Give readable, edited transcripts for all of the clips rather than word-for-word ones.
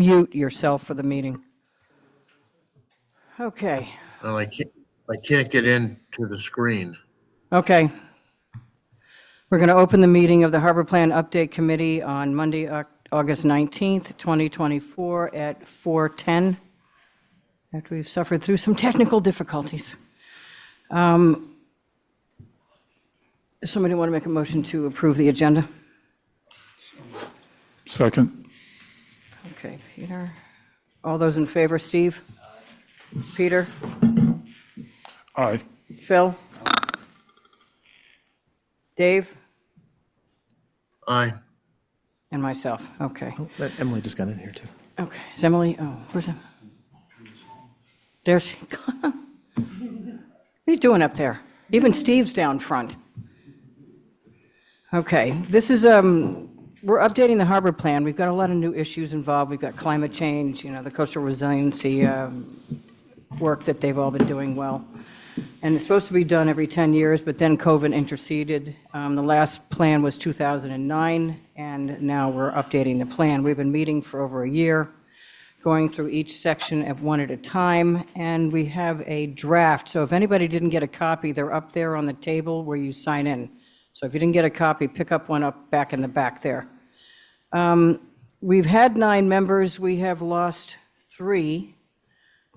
mute yourself for the meeting. Okay, Well, I can't get into the screen. okay. We're going to open the meeting of the Harbor Plan Update Committee on Monday, August 19th, 2024 at 4:10, after we've suffered through some technical difficulties. Does somebody want to make a motion to approve the agenda? Second. Okay, Peter. All those in favor, Steve? Peter? Aye. Phil? Dave? Aye. And myself, okay. Emily just got in here too. Okay, is Emily, oh, where's Emily? There she, what are you doing up there? Even Steve's down front. Okay, this is, we're updating the harbor plan. We've got a lot of new issues involved. We've got climate change, the coastal resiliency work that they've all been doing well. And it's supposed to be done every 10 years, but then COVID interceded. The last plan was 2009, and now we're updating the plan. We've been meeting for over a year, going through each section one at a time, and we have a draft. So if anybody didn't get a copy, they're up there on the table where you sign in. So if you didn't get a copy, pick up one up back in the back there. We've had 9 members. We have lost 3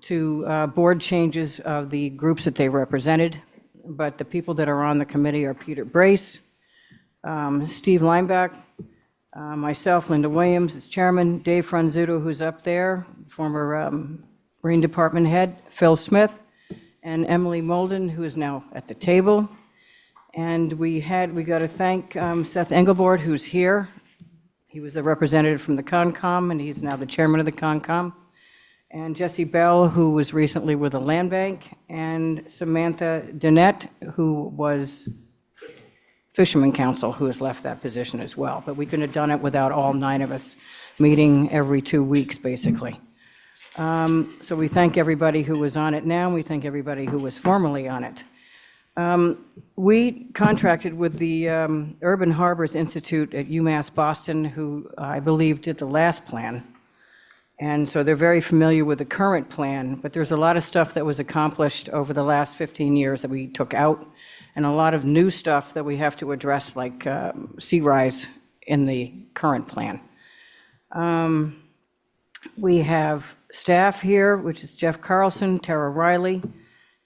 to board changes of the groups that they represented, but the people that are on the committee are Peter Brace, Steve Lineback, myself, Linda Williams as chairman, Dave Franzuto, who's up there, former Marine Department head, Phil Smith, and Emily Molden, who is now at the table. And we got to thank Seth Engelbord, who's here. He was the representative from the Concom, and he's now the chairman of the Concom. And Jesse Bell, who was recently with the Land Bank, and Samantha Dennett, who was Fisherman Council, who has left that position as well. But we couldn't have done it without all 9 of us meeting every 2 weeks, basically. So we thank everybody who was on it now, and we thank everybody who was formerly on it. We contracted with the Urban Harbors Institute at UMass Boston, who I believe did the last plan. And so they're very familiar with the current plan, but there's a lot of stuff that was accomplished over the last 15 years that we took out, and a lot of new stuff that we have to address, like sea rise in the current plan. We have staff here, which is Jeff Carlson, Tara Riley,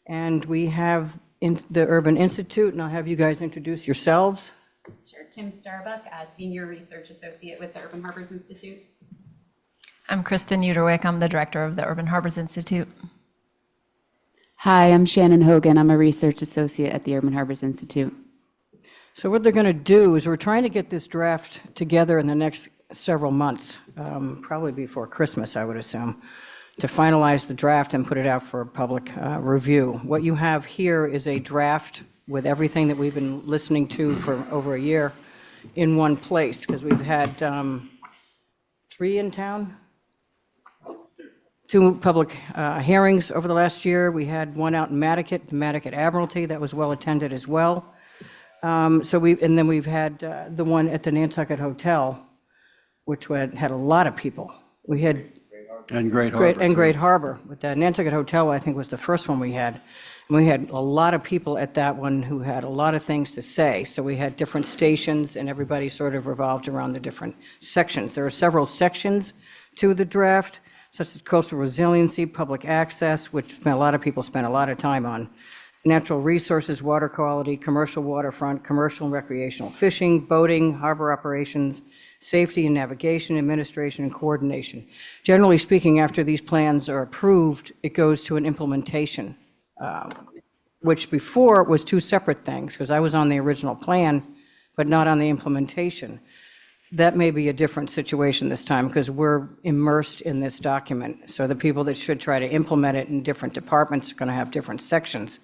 and we have the Urban Institute, and I'll have you guys introduce yourselves. Sure. Kim Starbuck, Senior Research Associate with the Urban Harbors Institute. I'm Kristen Uterwick. I'm the director of the Urban Harbors Institute. Hi, I'm Shannon Hogan. I'm a research associate at the Urban Harbors Institute. So what they're going to do is we're trying to get this draft together in the next several months, probably before Christmas, I would assume, to finalize the draft and put it out for public review. What you have here is a draft with everything that we've been listening to for over a year in one place, because we've had 3 in town? 2 public hearings over the last year. We had one out in Nantucket, the Nantucket Admiralty, that was well attended as well. And then we've had the one at the Nantucket Hotel, which had a lot of people. We had and Great Harbor. And Great Harbor. But the Nantucket Hotel, I think, was the first one we had. And we had a lot of people at that one who had a lot of things to say. So we had different stations, and everybody sort of revolved around the different sections. There are several sections to the draft, such as coastal resiliency, public access, which a lot of people spent a lot of time on, natural resources, water quality, commercial waterfront, commercial and recreational fishing, boating, harbor operations, safety and navigation, administration, and coordination. Generally speaking, after these plans are approved, it goes to an implementation, which before was 2 separate things, because I was on the original plan, but not on the implementation. That may be a different situation this time, because we're immersed in this document. So the people that should try to implement it in different departments are going to have different sections.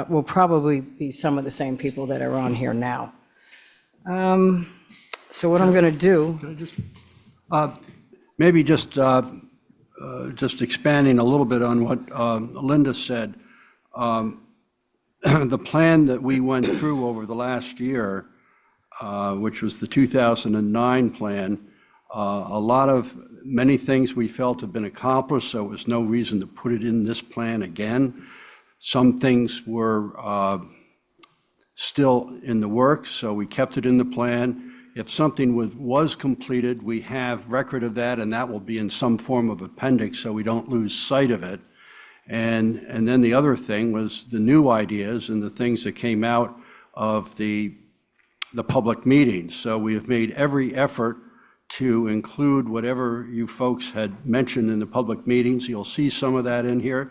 Will probably be some of the same people that are on here now. So what I'm going to do, Can I just, maybe just expanding a little bit on what Linda said. The plan that we went through over the last year, which was the 2009 plan, Many things we felt have been accomplished, so there was no reason to put it in this plan again. Some things were still in the works, so we kept it in the plan. If something was completed, we have record of that, and that will be in some form of appendix, so we don't lose sight of it. And then the other thing was the new ideas and the things that came out of the public meetings. So we have made every effort to include whatever you folks had mentioned in the public meetings. You'll see some of that in here.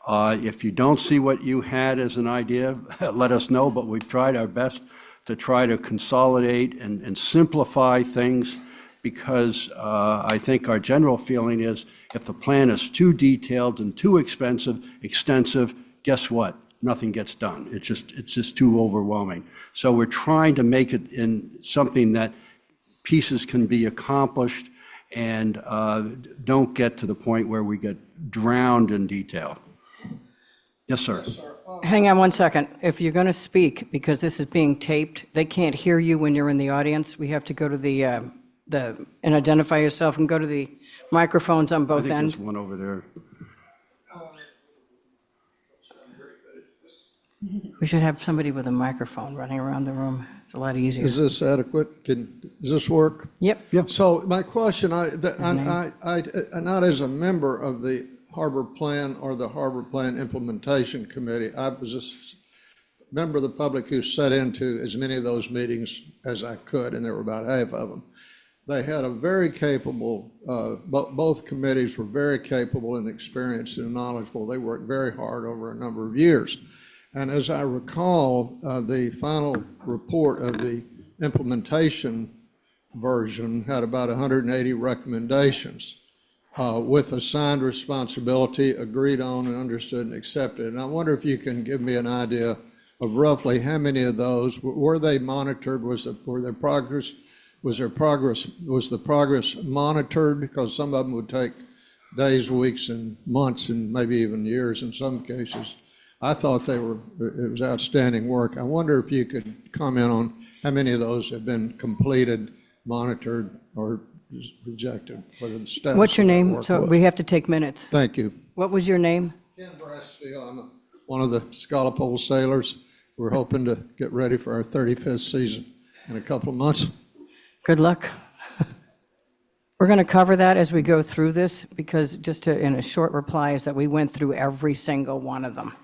If you don't see what you had as an idea, let us know, but we've tried our best to try to consolidate and simplify things, because I think our general feeling is if the plan is too detailed and too extensive, guess what? Nothing gets done. It's just too overwhelming. So we're trying to make it in something that pieces can be accomplished and don't get to the point where we get drowned in detail. Yes, sir. Hang on one second. If you're going to speak, because this is being taped, they can't hear you when you're in the audience. We have to go to the and identify yourself and go to the microphones on I both think ends. there's one over there. We should have somebody with a microphone running around the room. It's a lot easier. Is this adequate? Does this work? Yep. So my question, I, not as a member of the Harbor Plan or the Harbor Plan Implementation Committee, I was just a member of the public who sat into as many of those meetings as I could, and there were about half of them. They had a very capable, both committees were very capable and experienced and knowledgeable. They worked very hard over a number of years. And as I recall, the final report of the implementation version had about 180 recommendations with assigned responsibility, agreed on and understood and accepted. And I wonder if you can give me an idea of roughly how many of those, were they monitored? Was the progress monitored? Because some of them would take days, weeks, and months, and maybe even years in some cases. I thought it was outstanding work. I wonder if you could comment on how many of those have been completed, monitored, or rejected, whether the status. What's your of that name? work So was. we have to take minutes. Thank you. What was your name? Ken Brassfield, I'm one of the Scallopole sailors. We're hoping to get ready for our 35th season in a couple of months. Good luck. We're going to cover that as we go through this, because in a short reply is that we went through every single one of them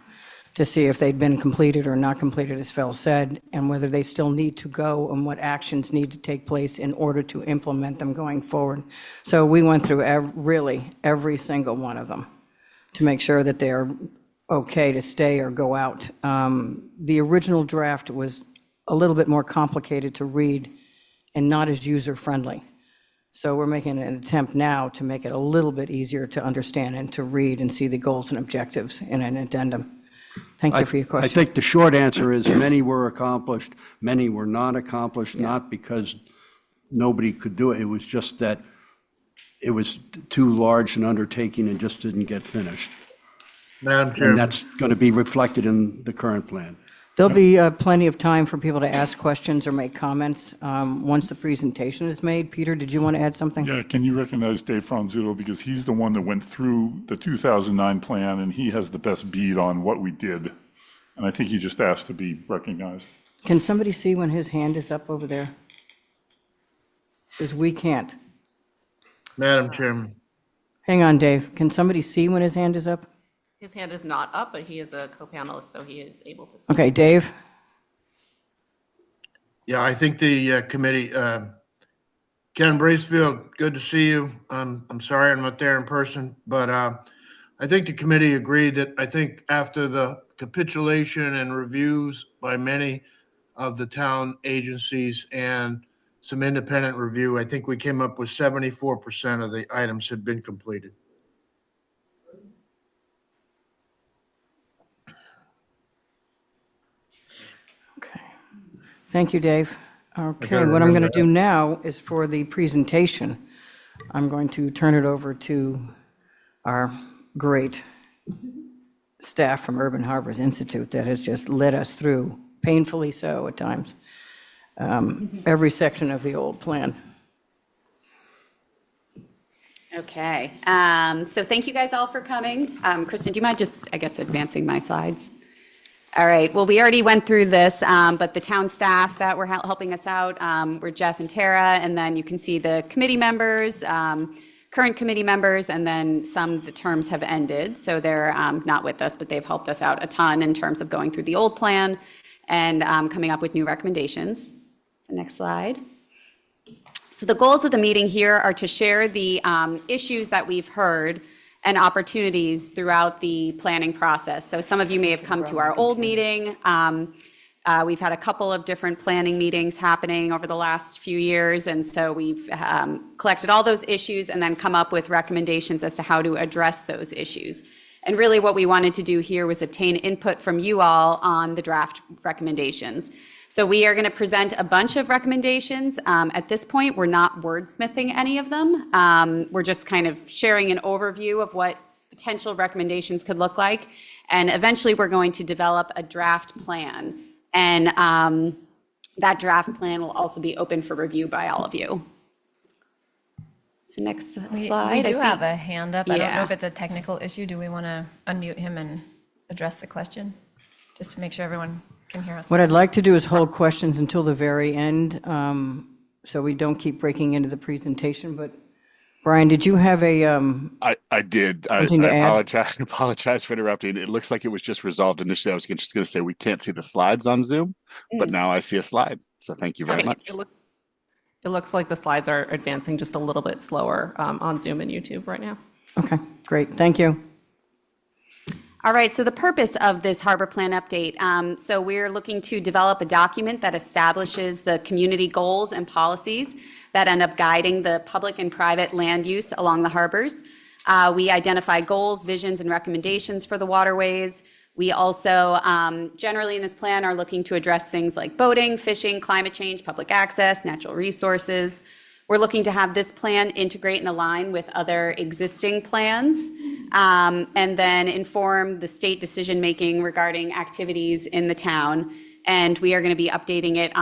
to see if they'd been completed or not completed, as Phil said, and whether they still need to go and what actions need to take place in order to implement them going forward. So we went through really every single one of them to make sure that they're okay to stay or go out. The original draft was a little bit more complicated to read and not as user-friendly. So we're making an attempt now to make it a little bit easier to understand and to read and see the goals and objectives in an addendum. Thank you for your I question. think the short answer is many were accomplished, many were not accomplished, not because nobody could do it. It was just that it was too large an undertaking and just didn't get finished. Madam And Chairman, that's going to be reflected in the current plan. There'll be plenty of time for people to ask questions or make comments once the presentation is made. Peter, did you want to add something? Yeah, can you recognize Dave Franzuto? Because he's the one that went through the 2009 plan, and he has the best bead on what we did. And I think he just asked to be recognized. Can somebody see when his hand is up over there? Because we can't. Madam Chairman, Hang on, Dave. Can somebody see when his hand is up? His hand is not up, but he is a co-panelist, so he is able to speak. Okay, Dave? yeah, I think the committee, Ken Bracefield, good to see you. I'm sorry I'm not there in person, but I think the committee agreed that I think after the capitulation and reviews by many of the town agencies and some independent review, I think we came up with 74% of the items had been completed. Okay. Thank you, Dave. Okay, gotta what I'm going to remember do now is for the presentation, I'm going to turn it over to our great staff from Urban Harbors Institute that has just led us through, painfully so at times, every section of the old plan. Okay, so thank you guys all for coming. Kristen, do you mind just, I guess, advancing my slides? All right, well, we already went through this, but the town staff that were helping us out were Jeff and Tara, and then you can see the committee members, current committee members, and then some, the terms have ended, so they're not with us, but they've helped us out a ton in terms of going through the old plan and coming up with new recommendations. So next slide. So the goals of the meeting here are to share the issues that we've heard and opportunities throughout the planning process. So some of you may have come to our old meeting. We've had a couple of different planning meetings happening over the last few years, and so we've collected all those issues and then come up with recommendations as to how to address those issues. And really what we wanted to do here was obtain input from you all on the draft recommendations. So we are going to present a bunch of recommendations. At this point, we're not wordsmithing any of them. We're just kind of sharing an overview of what potential recommendations could look like. And eventually, we're going to develop a draft plan. And that draft plan will also be open for review by all of you. So next slide. We do I see- have a hand up. I don't know Yeah. if it's a technical issue. Do we want to unmute him and address the question? Just to make sure everyone can hear us. What I'd like to do is hold questions until the very end, so we don't keep breaking into the presentation, but Brian, did you have a, I did. I Something to add? apologize for interrupting. It looks like it was just resolved initially. I was just going to say we can't see the slides on Zoom, but now I see a slide. So thank you very Okay, much. It looks like the slides are advancing just a little bit slower on Zoom and YouTube right now. okay, great, thank you. All right, so the purpose of this harbor plan update, so we're looking to develop a document that establishes the community goals and policies that end up guiding the public and private land use along the harbors. We identify goals, visions, and recommendations for the waterways. We also, generally in this plan, are looking to address things like boating, fishing, climate change, public access, natural resources. We're looking to have this plan integrate and align with other existing plans, and then inform the state decision-making regarding activities in the town. And we are going to be updating it.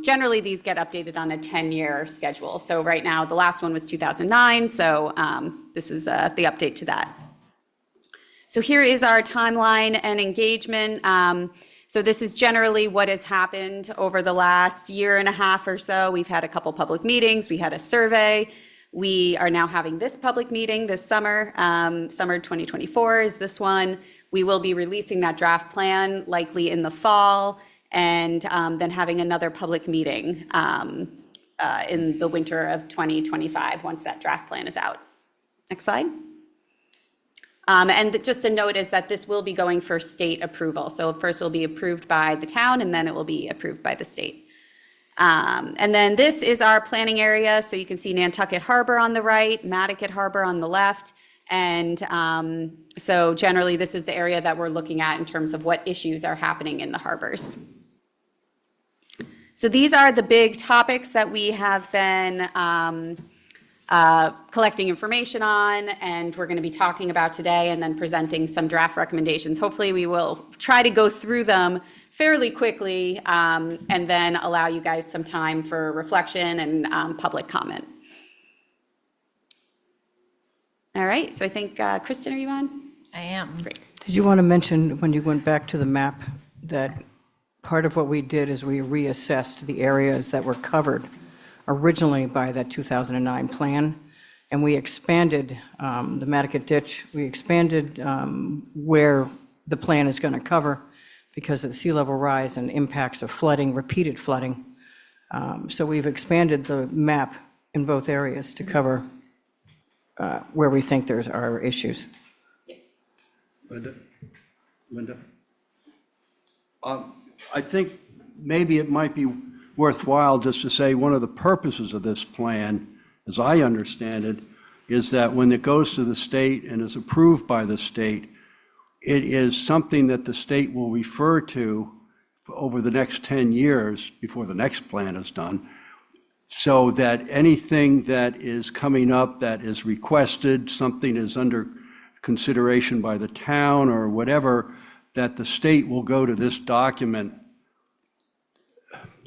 Generally, these get updated on a 10-year schedule. So right now, the last one was 2009, so this is the update to that. So here is our timeline and engagement. So this is generally what has happened over the last year and a half or so. We've had a couple public meetings. We had a survey. We are now having this public meeting this summer. Summer 2024 is this one. We will be releasing that draft plan likely in the fall, and then having another public meeting in the winter of 2025 once that draft plan is out. Next slide. And just a note is that this will be going for state approval. So first it will be approved by the town, and then it will be approved by the state. And then this is our planning area. So you can see Nantucket Harbor on the right, Nantucket Harbor on the left. And so generally this is the area that we're looking at in terms of what issues are happening in the harbors. So these are the big topics that we have been collecting information on, and we're going to be talking about today, and then presenting some draft recommendations. Hopefully we will try to go through them fairly quickly, and then allow you guys some time for reflection and public comment. All right, so I think, Kristen, are you on? I am. Great. Did you want to mention, when you went back to the map, that part of what we did is we reassessed the areas that were covered originally by that 2009 plan, and we expanded the Nantucket ditch. We expanded where the plan is going to cover because of the sea level rise and impacts of flooding, repeated flooding. So we've expanded the map in both areas to cover where we think there's are issues. Linda? I think maybe it might be worthwhile just to say one of the purposes of this plan, as I understand it, is that when it goes to the state and is approved by the state, it is something that the state will refer to over the next 10 years before the next plan is done, so that anything that is coming up that is requested, something is under consideration by the town or whatever, that the state will go to this document.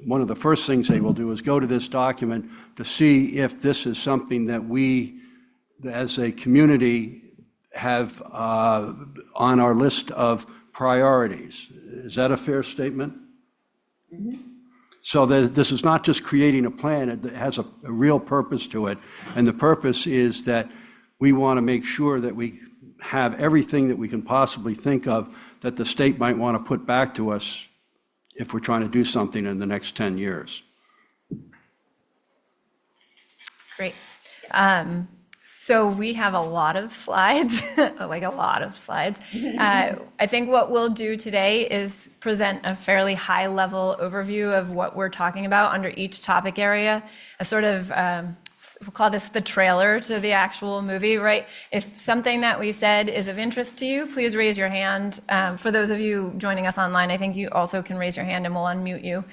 One of the first things they will do is go to this document to see if this is something that as a community, have on our list of priorities. Is that a fair statement? So this is not just creating a plan, it has a real purpose to it. And the purpose is that we want to make sure that we have everything that we can possibly think of that the state might want to put back to us if we're trying to do something in the next 10 years. Great. So we have a lot of slides, like a lot of slides. I think what we'll do today is present a fairly high-level overview of what we're talking about under each topic area, a sort of, we'll call this the trailer to the actual movie, right? If something that we said is of interest to you, please raise your hand. For those of you joining us online, I think you also can raise your hand and we'll unmute you.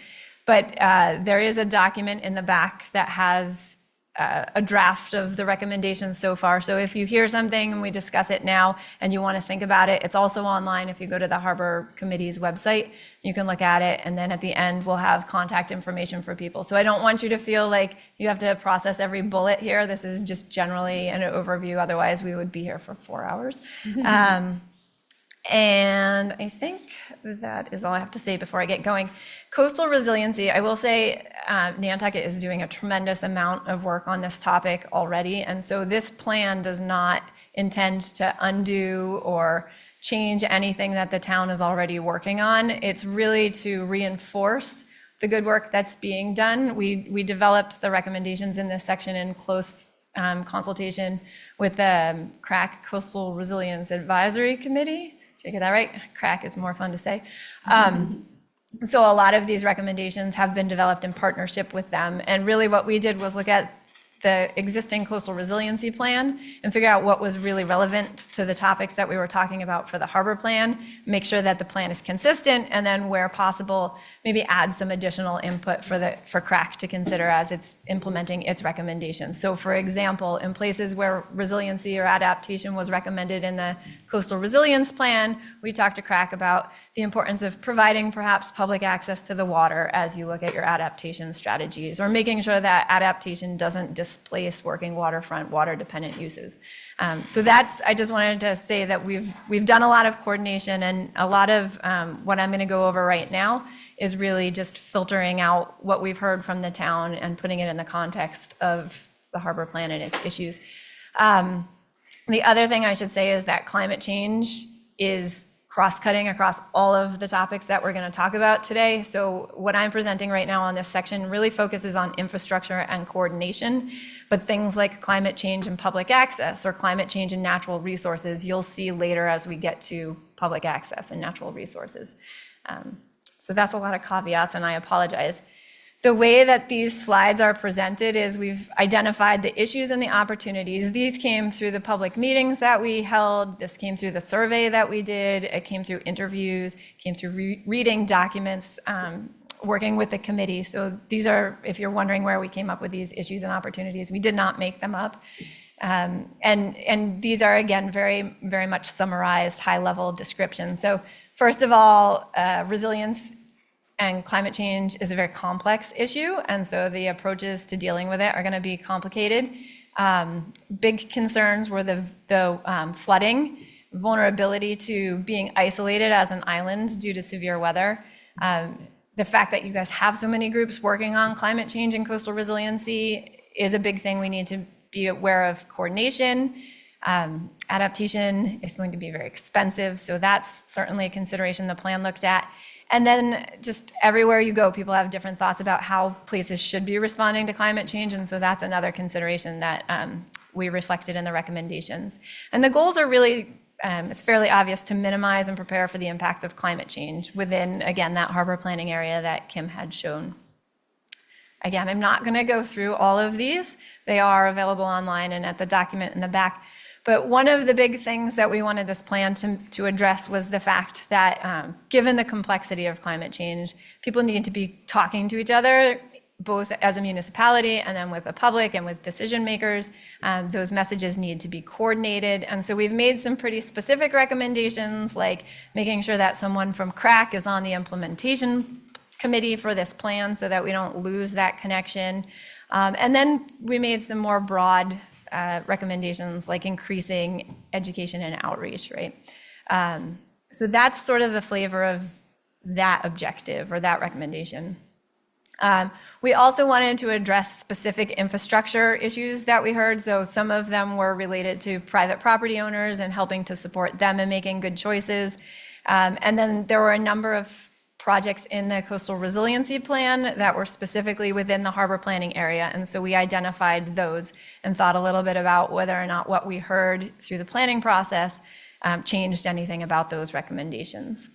But there is a document in the back that has a draft of the recommendations so far. So if you hear something and we discuss it now and you want to think about it, it's also online. If you go to the Harbor Committee's website, you can look at it. And then at the end, we'll have contact information for people. So I don't want you to feel like you have to process every bullet here. This is just generally an overview. Otherwise, we would be here for 4 hours. And I think that is all I have to say before I get going. Coastal resiliency, I will say Nantucket is doing a tremendous amount of work on this topic already. And so this plan does not intend to undo or change anything that the town is already working on. It's really to reinforce the good work that's being done. We developed the recommendations in this section in close consultation with the CRAC Coastal Resilience Advisory Committee. Did I get that right? CRAC is more fun to say. So a lot of these recommendations have been developed in partnership with them. And really what we did was look at the existing coastal resiliency plan and figure out what was really relevant to the topics that we were talking about for the harbor plan, make sure that the plan is consistent, and then where possible, maybe add some additional input for CRAC to consider as it's implementing its recommendations. So for example, in places where resiliency or adaptation was recommended in the coastal resilience plan, we talked to CRAC about the importance of providing perhaps public access to the water as you look at your adaptation strategies, or making sure that adaptation doesn't displace working waterfront, water-dependent uses. So I just wanted to say that we've done a lot of coordination, and a lot of what I'm going to go over right now is really just filtering out what we've heard from the town and putting it in the context of the harbor plan and its issues. The other thing I should say is that climate change is cross-cutting across all of the topics that we're going to talk about today. So what I'm presenting right now on this section really focuses on infrastructure and coordination, but things like climate change and public access, or climate change and natural resources, you'll see later as we get to public access and natural resources. So that's a lot of caveats, and I apologize. The way that these slides are presented is we've identified the issues and the opportunities. These came through the public meetings that we held. This came through the survey that we did. It came through interviews, came through reading documents, working with the committee. So these are, if you're wondering where we came up with these issues and opportunities, we did not make them up. And these are, again, very, very much summarized high-level descriptions. So first of all, resilience and climate change is a very complex issue, and so the approaches to dealing with it are going to be complicated. Big concerns were the flooding, vulnerability to being isolated as an island due to severe weather, the fact that you guys have so many groups working on climate change and coastal resiliency is a big thing we need to be aware of. Coordination. Adaptation is going to be very expensive, so that's certainly a consideration the plan looked at. And then just everywhere you go, people have different thoughts about how places should be responding to climate change, and so that's another consideration that we reflected in the recommendations. And the goals are really, it's fairly obvious, to minimize and prepare for the impacts of climate change within, again, that harbor planning area that Kim had shown. Again, I'm not going to go through all of these. They are available online and at the document in the back. But one of the big things that we wanted this plan to address was the fact that given the complexity of climate change, people need to be talking to each other, both as a municipality and then with the public and with decision makers. Those messages need to be coordinated. And so we've made some pretty specific recommendations, like making sure that someone from CRAC is on the implementation committee for this plan so that we don't lose that connection. And then we made some more broad recommendations like increasing education and outreach, right? So that's sort of the flavor of that objective or that recommendation. We also wanted to address specific infrastructure issues that we heard. So some of them were related to private property owners and helping to support them in making good choices. And then there were a number of projects in the coastal resiliency plan that were specifically within the harbor planning area. And so we identified those and thought a little bit about whether or not what we heard through the planning process changed anything about those recommendations.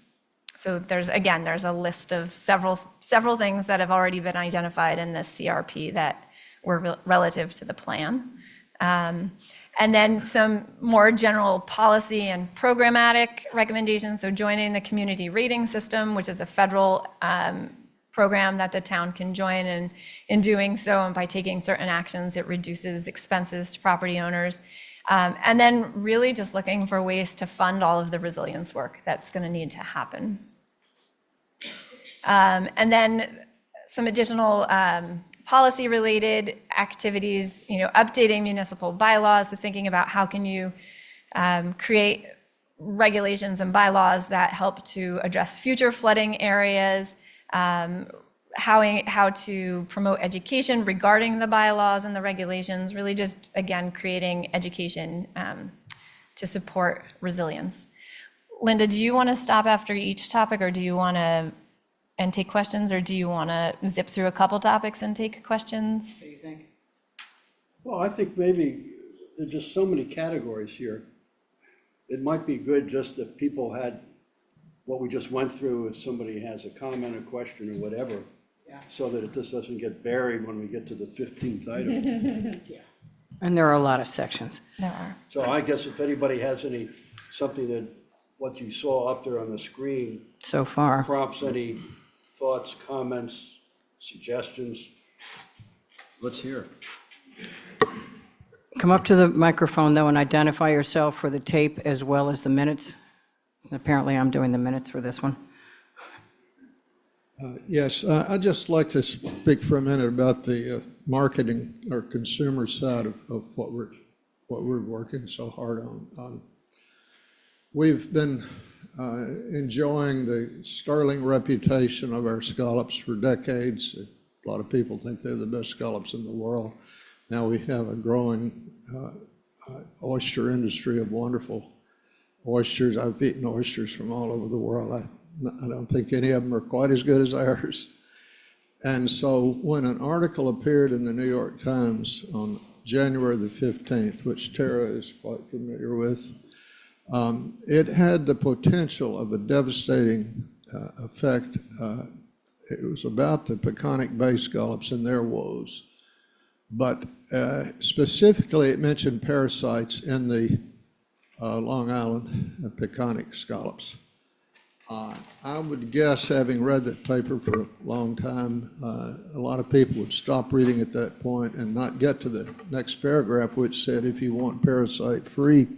So there's a list of several things that have already been identified in this CRP that were relative to the plan. And then some more general policy and programmatic recommendations. So joining the community rating system, which is a federal program that the town can join, and in doing so and by taking certain actions, it reduces expenses to property owners. And then really just looking for ways to fund all of the resilience work that's going to need to happen. And then some additional policy-related activities, updating municipal bylaws, so thinking about how can you create regulations and bylaws that help to address future flooding areas, how to promote education regarding the bylaws and the regulations, really just, again, creating education to support resilience. Linda, do you want to stop after each topic, or do you want to and take questions, or do you want to zip through a couple topics and take questions? What do you think? Well, I think maybe there's just so many categories here. It might be good just if people had what we just went through, if somebody has a comment, a question, or whatever, so that it just doesn't get buried when we get to the 15th item. And there are a lot of sections. There are. So I guess if anybody has something that what you saw up there on the screen So far. prompts any thoughts, comments, suggestions, let's hear it. Come up to the microphone, though, and identify yourself for the tape as well as the minutes. Apparently, I'm doing the minutes for this one. Yes, I'd just like to speak for a minute about the marketing or consumer side of what we're working so hard on. We've been enjoying the sterling reputation of our scallops for decades. A lot of people think they're the best scallops in the world. Now we have a growing oyster industry of wonderful oysters. I've eaten oysters from all over the world. I don't think any of them are quite as good as ours. And so when an article appeared in the New York Times on January the 15th, which Tara is quite familiar with, it had the potential of a devastating effect. It was about the Peconic Bay scallops and their woes. But specifically, it mentioned parasites in the Long Island Peconic scallops. I would guess, having read that paper for a long time, a lot of people would stop reading at that point and not get to the next paragraph, which said if you want parasite-free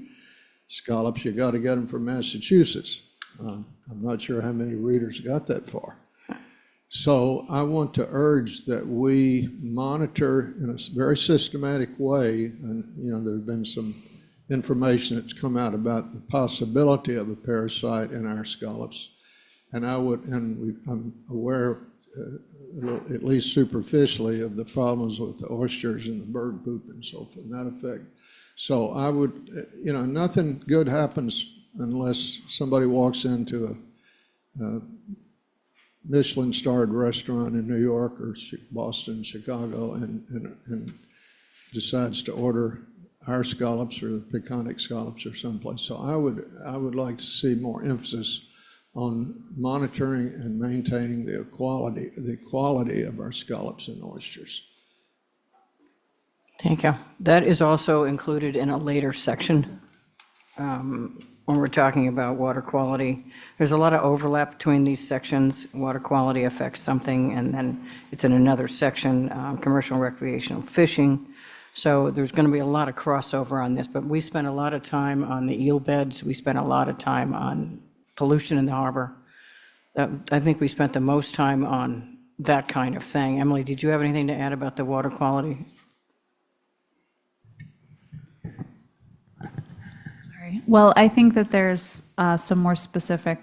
scallops, you got to get them from Massachusetts. I'm not sure how many readers got that far. So I want to urge that we monitor in a very systematic way, and there's been some information that's come out about the possibility of a parasite in our scallops. And I'm aware, at least superficially, of the problems with the oysters and the bird poop and so forth, and that effect. So I would, nothing good happens unless somebody walks into a Michelin-starred restaurant in New York or Boston, Chicago, and decides to order our scallops or the Peconic scallops or someplace. So I would like to see more emphasis on monitoring and maintaining the quality of our scallops and oysters. Thank you. That is also included in a later section when we're talking about water quality. There's a lot of overlap between these sections. Water quality affects something, and then it's in another section, commercial and recreational fishing. So there's going to be a lot of crossover on this, but we spent a lot of time on the eel beds. We spent a lot of time on pollution in the harbor. I think we spent the most time on that kind of thing. Emily, did you have anything to add about the water quality? Sorry. Well, I think that there's some more specific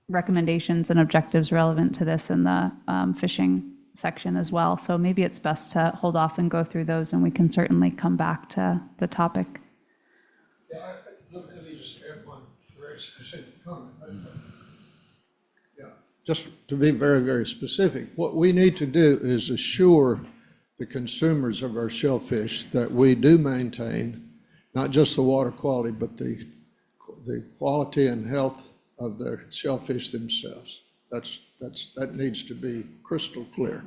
recommendations and objectives relevant to this in the fishing section as well. So maybe it's best to hold off and go through those, and we can certainly come back to the topic. Let me just add one very specific comment. Yeah, just to be very, very specific, what we need to do is assure the consumers of our shellfish that we do maintain not just the water quality, but the quality and health of the shellfish themselves. That needs to be crystal clear.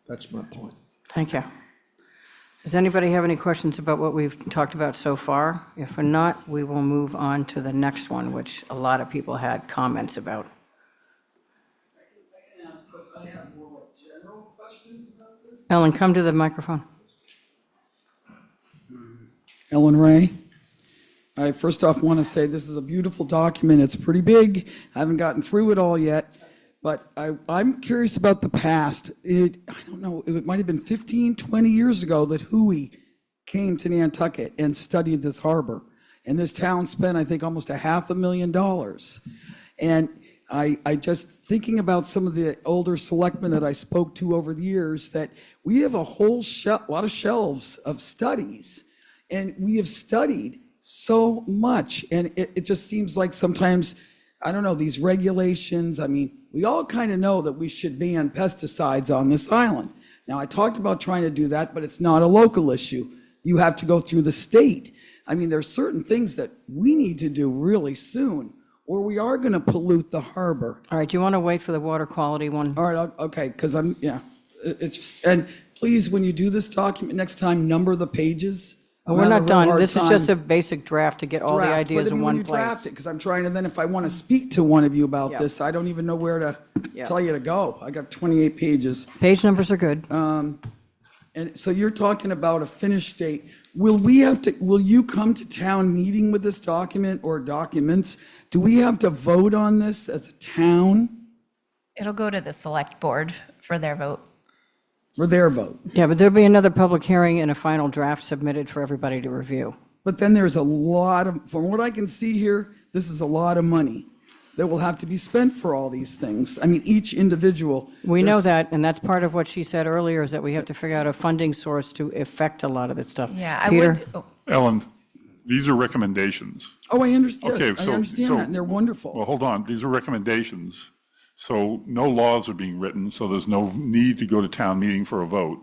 That's my point. Thank you. Does anybody have any questions about what we've talked about so far? If not, we will move on to the next one, which a lot of people had comments about. I have more general questions about this. Ellen, come to the microphone. Ellen Ray. I first off want to say this is a beautiful document. It's pretty big. I haven't gotten through it all yet, but I'm curious about the past. I don't know, it might have been 15, 20 years ago that Hui came to Nantucket and studied this harbor. And this town spent, I think, almost $500,000. And I just thinking about some of the older selectmen that I spoke to over the years, that we have a whole lot of shelves of studies, and we have studied so much. And it just seems like sometimes, I don't know, these regulations, I mean, we all kind of know that we should ban pesticides on this island. Now, I talked about trying to do that, but it's not a local issue. You have to go through the state. I mean, there's certain things that we need to do really soon, or we are going to pollute the harbor. All right, do you want to wait for the water quality one? All right, okay, because it's just, and please, when you do this document next time, number the pages. We're not done. This is just a basic draft to get all the Draft, ideas but I in mean, one when you draft place. it, because I'm trying to, then if I want to speak to one of you about Yeah. this, I don't even know where to Yeah. tell you to go. I got 28 pages. Page numbers are good. And so you're talking about a finished date. Will you come to town meeting with this document or documents? Do we have to vote on this as a town It'll go to the select board for their vote. for their vote? Yeah, but there'll be another public hearing and a final draft submitted for everybody to review. But then there's a lot of, from what I can see here, this is a lot of money that will have to be spent for all these things. I mean, each individual. We know there's- that, and that's part of what she said earlier, is that we have to figure out a funding source to affect a lot of this stuff. Yeah, I Peter? would, oh, Ellen, these are recommendations. Oh, I understand, Okay, yes, I so- understand so- that, and they're wonderful. Well, hold on, these are recommendations. So no laws are being written, so there's no need to go to town meeting for a vote.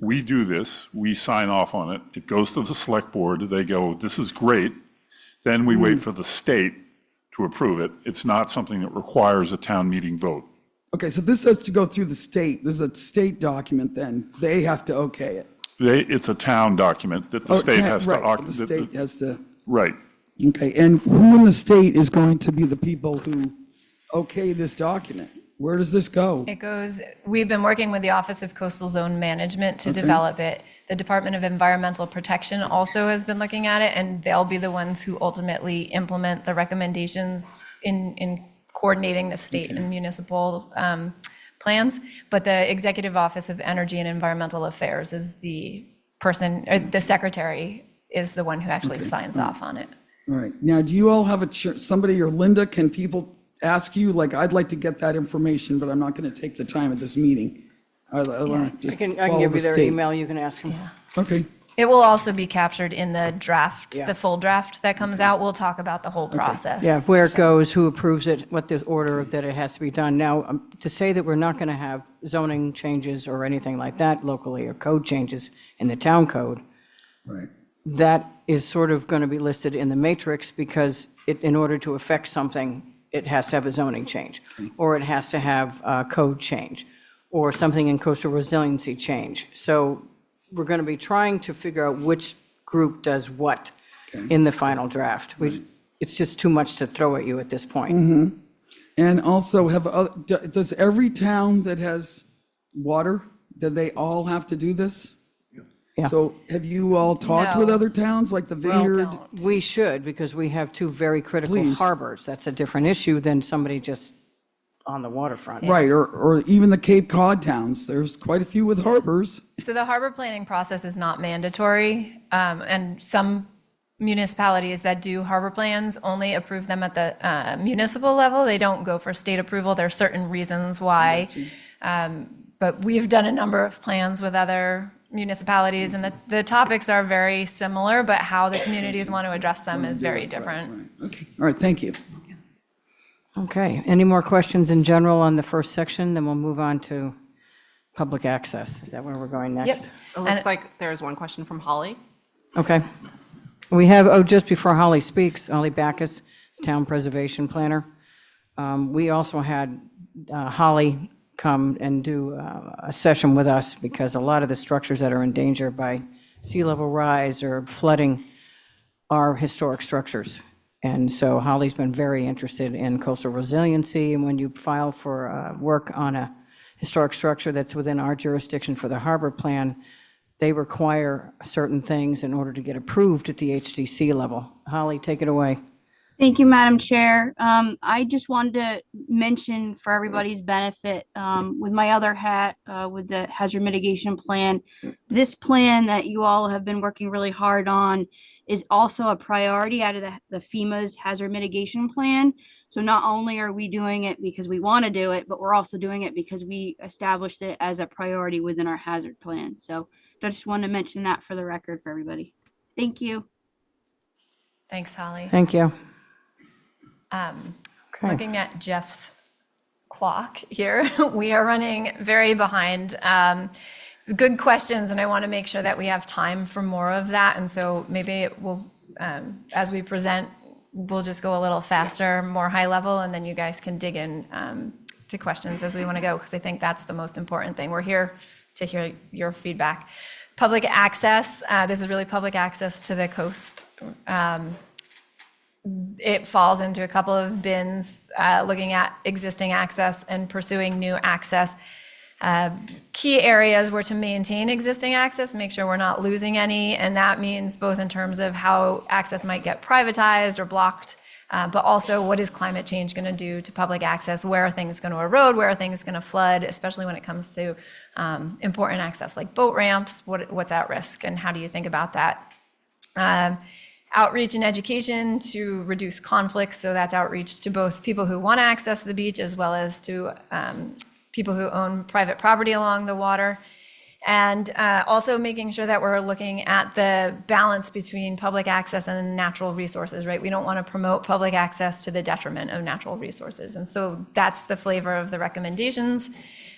We do this, we sign off on it, it goes to the select board, they go, this is great. Then we wait for the state to approve it. It's not something that requires a town meeting vote. Okay, so this has to go through the state. This is a state document then. They have to okay it. It's a town document that the Oh, state has to. right, the state has to, Right. okay. And who in the state is going to be the people who okay this document? Where does this go? it goes, we've been working with the Office of Coastal Zone Management to develop it. The Department of Environmental Protection also has been looking at it, and they'll be the ones who ultimately implement the recommendations in coordinating the state and municipal plans. But the Executive Office of Energy and Environmental Affairs is the person, or the secretary is the one who actually signs off on it. All right. Now, do you all have somebody, or Linda, can people ask you, like, I'd like to get that information, but I'm not going to take the time at this meeting. I want to I just can follow give the you their state. email, you can ask them. Okay. It will also be captured in the draft, Yeah. the full draft that comes out. We'll talk about the whole process. Yeah, where it goes, who approves it, what the order that it has to be done. Now, to say that we're not going to have zoning changes or anything like that locally, or code changes in the town code, Right. that is sort of going to be listed in the matrix, because in order to affect something, it has to have a zoning change, or it has to have a code change, or something in coastal resiliency change. So we're going to be trying to figure out which group does what in the final draft. It's just too much to throw at you at this point. And also, does every town that has water, do they all have to do this? Yeah. So have you all talked with No. other towns, like the Vineyard? don't. We should, because we have two very critical Please. harbors. That's a different issue than somebody just on the waterfront. Right, or even the Cape Cod towns. There's quite a few with harbors. So the harbor planning process is not mandatory, and some municipalities that do harbor plans only approve them at the municipal level. They don't go for state approval. There are certain reasons why. But we've done a number of plans with other municipalities, and the topics are very similar, but how the communities want to address them is very different. Okay, all right, thank you. Okay, any more questions in general on the first section? Then we'll move on to public access. Is that where we're going next? Yep. It looks like there's one question from Holly. Okay. We have, just before Holly speaks, Holly Backus, Town Preservation Planner. We also had Holly come and do a session with us because a lot of the structures that are in danger by sea level rise or flooding are historic structures. And so Holly's been very interested in coastal resiliency, and when you file for work on a historic structure that's within our jurisdiction for the harbor plan, they require certain things in order to get approved at the HDC level. Holly, take it away. Thank you, Madam Chair. I just wanted to mention for everybody's benefit, with my other hat, with the hazard mitigation plan, this plan that you all have been working really hard on is also a priority out of the FEMA's hazard mitigation plan. So not only are we doing it because we want to do it, but we're also doing it because we established it as a priority within our hazard plan. So I just want to mention that for the record for everybody. Thank you. Thanks, Holly. Thank you. Okay. Looking at Jeff's clock here, we are running very behind. Good questions, and I want to make sure that we have time for more of that. And so maybe it will, as we present, we'll just go a little faster, more high level, and then you guys can dig in to questions as we want to go, because I think that's the most important thing. We're here to hear your feedback. Public access, this is really public access to the coast. It falls into a couple of bins, looking at existing access and pursuing new access. Key areas were to maintain existing access, make sure we're not losing any, and that means both in terms of how access might get privatized or blocked, but also what is climate change going to do to public access? Where are things going to erode? Where are things going to flood? Especially when it comes to important access like boat ramps, what's at risk, and how do you think about that? Outreach and education to reduce conflicts, so that's outreach to both people who want to access the beach as well as to people who own private property along the water. And also making sure that we're looking at the balance between public access and natural resources, right? We don't want to promote public access to the detriment of natural resources. And so that's the flavor of the recommendations.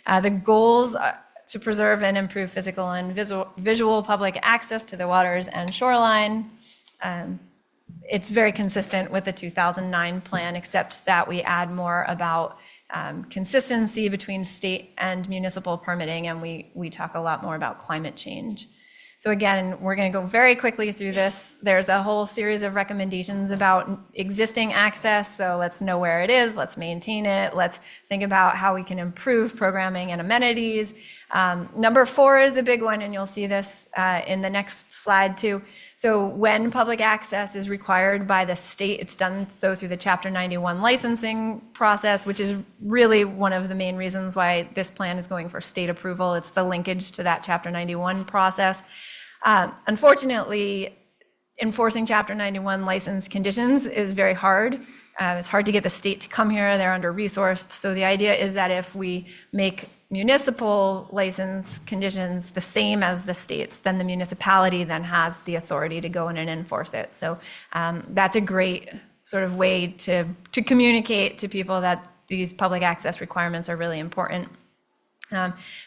The goals are to preserve and improve physical and visual public access to the waters and shoreline. It's very consistent with the 2009 plan, except that we add more about consistency between state and municipal permitting, and we talk a lot more about climate change. So again, we're going to go very quickly through this. There's a whole series of recommendations about existing access, so let's know where it is, let's maintain it, let's think about how we can improve programming and amenities. Number 4 is a big one, and you'll see this in the next slide too. So when public access is required by the state, it's done so through the Chapter 91 licensing process, which is really one of the main reasons why this plan is going for state approval. It's the linkage to that Chapter 91 process. Unfortunately, enforcing Chapter 91 license conditions is very hard. It's hard to get the state to come here. They're under-resourced. So the idea is that if we make municipal license conditions the same as the states, then the municipality then has the authority to go in and enforce it. So that's a great sort of way to communicate to people that these public access requirements are really important.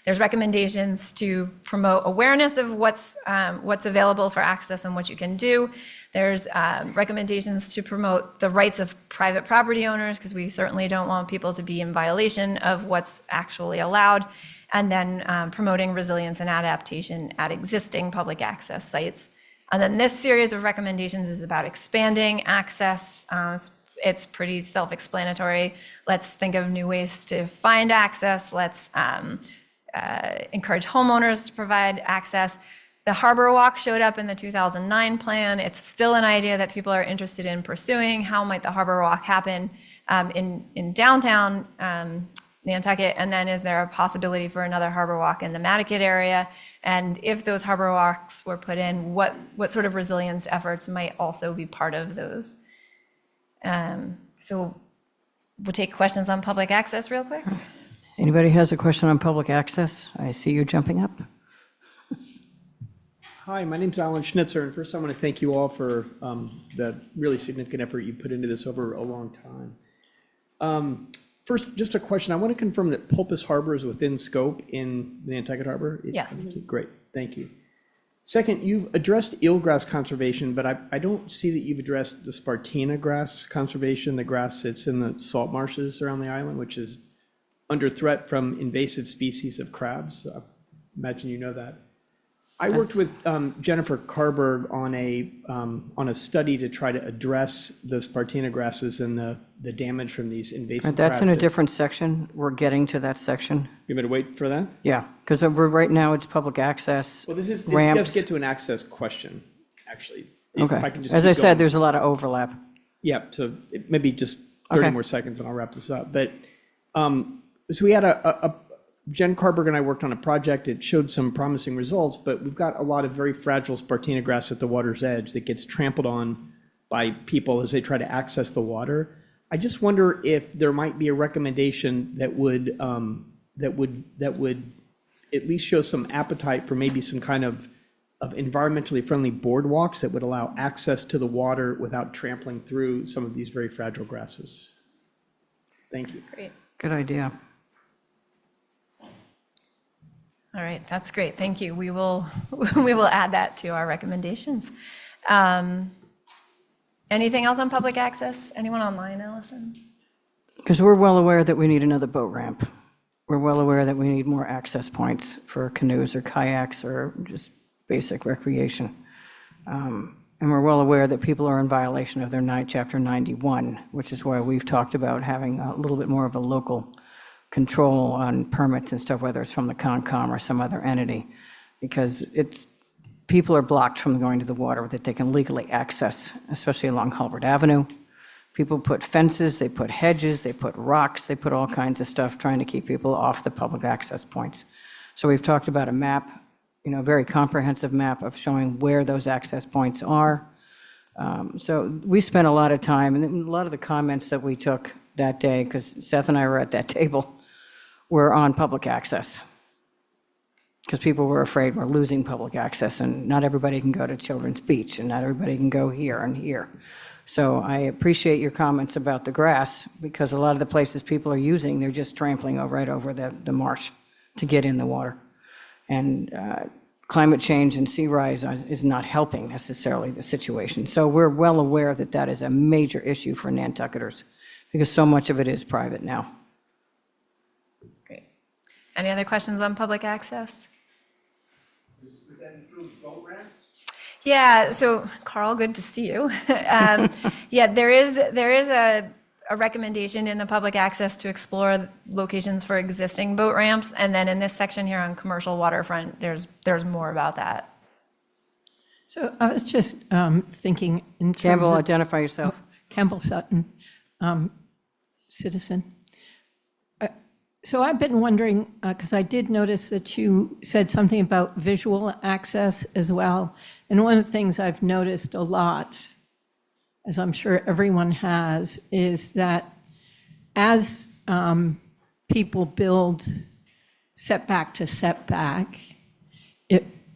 There's recommendations to promote awareness of what's available for access and what you can do. There's recommendations to promote the rights of private property owners, because we certainly don't want people to be in violation of what's actually allowed. And then promoting resilience and adaptation at existing public access sites. And then this series of recommendations is about expanding access. It's pretty self-explanatory. Let's think of new ways to find access. Let's encourage homeowners to provide access. The Harbor Walk showed up in the 2009 plan. It's still an idea that people are interested in pursuing. How might the Harbor Walk happen in downtown Nantucket? And then is there a possibility for another harbor walk in the Nantucket area? And if those harbor walks were put in, what sort of resilience efforts might also be part of those? So we'll take questions on public access real quick. Anybody has a question on public access? I see you jumping up. Hi, my name's Alan Schnitzer, and first I want to thank you all for the really significant effort you put into this over a long time. First, just a question. I want to confirm that Pulpus Harbor is within scope in Nantucket Harbor? Yes. Great, thank you. Second, you've addressed eelgrass conservation, but I don't see that you've addressed the Spartina grass conservation, the grass that's in the salt marshes around the island, which is under threat from invasive species of crabs. I imagine you know that. I worked with Jennifer Carberg on a study to try to address the Spartina grasses and the damage from these invasive crabs. That's in a different section. We're getting to that section. You want me to wait for that? Yeah, because right now it's public access, Well, this ramps. does get to an access question, actually. If Okay. I can just As keep I said, going. there's a lot of overlap. Yeah, so maybe just 30 Okay. more seconds and I'll wrap this up. But, so we had Jen Carberg and I worked on a project. It showed some promising results, but we've got a lot of very fragile Spartina grass at the water's edge that gets trampled on by people as they try to access the water. I just wonder if there might be a recommendation that would at least show some appetite for maybe some kind of environmentally friendly boardwalks that would allow access to the water without trampling through some of these very fragile grasses. Thank you. Great. Good idea. All right, that's great. Thank you. We will add that to our recommendations. Anything else on public access? Anyone online, Allison? Because we're well aware that we need another boat ramp. We're well aware that we need more access points for canoes or kayaks or just basic recreation. And we're well aware that people are in violation of their Chapter 91, which is why we've talked about having a little bit more of a local control on permits and stuff, whether it's from the Concom or some other entity, because people are blocked from going to the water that they can legally access, especially along Hulbert Avenue. People put fences, they put hedges, they put rocks, they put all kinds of stuff trying to keep people off the public access points. So we've talked about a map, a very comprehensive map of showing where those access points are. So we spent a lot of time, and a lot of the comments that we took that day, because Seth and I were at that table, were on public access. Because people were afraid we're losing public access, and not everybody can go to Children's Beach, and not everybody can go here and here. So I appreciate your comments about the grass, because a lot of the places people are using, they're just trampling right over the marsh to get in the water. And climate change and sea rise is not helping necessarily the situation. So we're well aware that that is a major issue for Nantucketers, because so much of it is private now. Great. Any other questions on public access? Would that include boat ramps? Yeah, so Carl, good to see you. Yeah, there is a recommendation in the public access to explore locations for existing boat ramps. And then in this section here on commercial waterfront, there's more about that. So I was just thinking in terms Campbell, of... identify yourself. Campbell Sutton, citizen. So I've been wondering, because I did notice that you said something about visual access as well. And one of the things I've noticed a lot, as I'm sure everyone has, is that as people build setback to setback,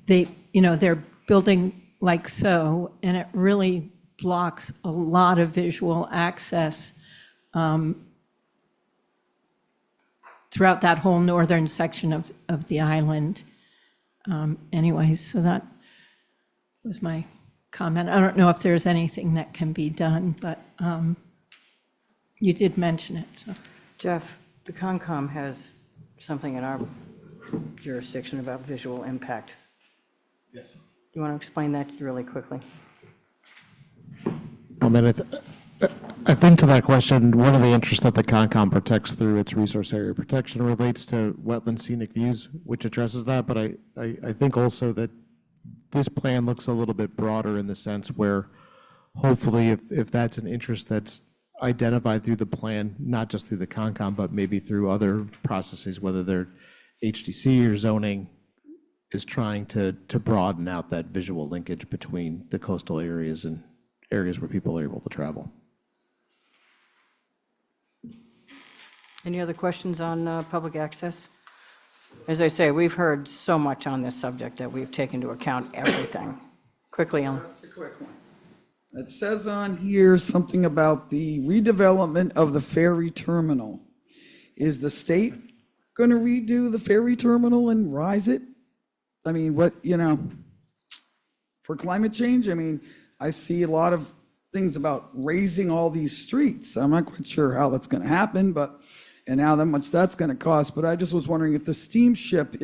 they're building like so, and it really blocks a lot of visual access throughout that whole northern section of the island. Anyways, so that was my comment. I don't know if there's anything that can be done, but you did mention it. So. Jeff, the Concom has something in our jurisdiction about visual impact. Yes. You want to explain that really quickly? I mean, I think to that question, one of the interests that the Concom protects through its resource area protection relates to wetland scenic views, which addresses that. But I think also that this plan looks a little bit broader in the sense where hopefully if that's an interest that's identified through the plan, not just through the Concom, but maybe through other processes, whether they're HDC or zoning, is trying to broaden out that visual linkage between the coastal areas and areas where people are able to travel. Any other questions on public access? As I say, we've heard so much on this subject that we've taken into account everything. Quickly, Ellen. Just a quick one. It says on here something about the redevelopment of the ferry terminal. Is the state going to redo the ferry terminal and rise it? I mean, for climate change, I mean, I see a lot of things about raising all these streets. I'm not quite sure how that's going to happen, and how much that's going to cost. But I just was wondering if the steamship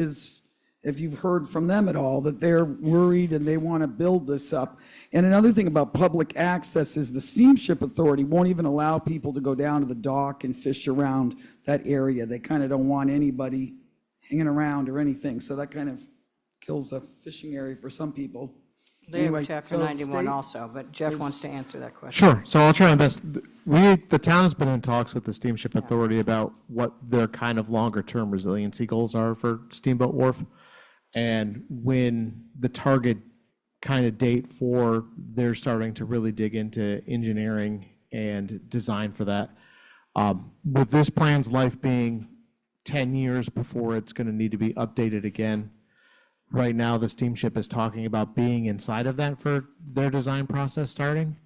if you've heard from them at all, that they're worried and they want to build this up. And another thing about public access is the steamship authority won't even allow people to go down to the dock and fish around that area. They kind of don't want anybody hanging around or anything. So that kind of kills a fishing area for some people. They have Anyway, Chapter so 91 state also, but Jeff wants to answer that question. Sure. So I'll try my best. The town has been in talks with the Steamship Authority about what their kind of longer-term resiliency goals are for Steamboat Wharf. And when the target kind of date for they're starting to really dig into engineering and design for that. With this plan's life being 10 years before it's going to need to be updated again, right now the steamship is talking about being inside of that for their design process starting.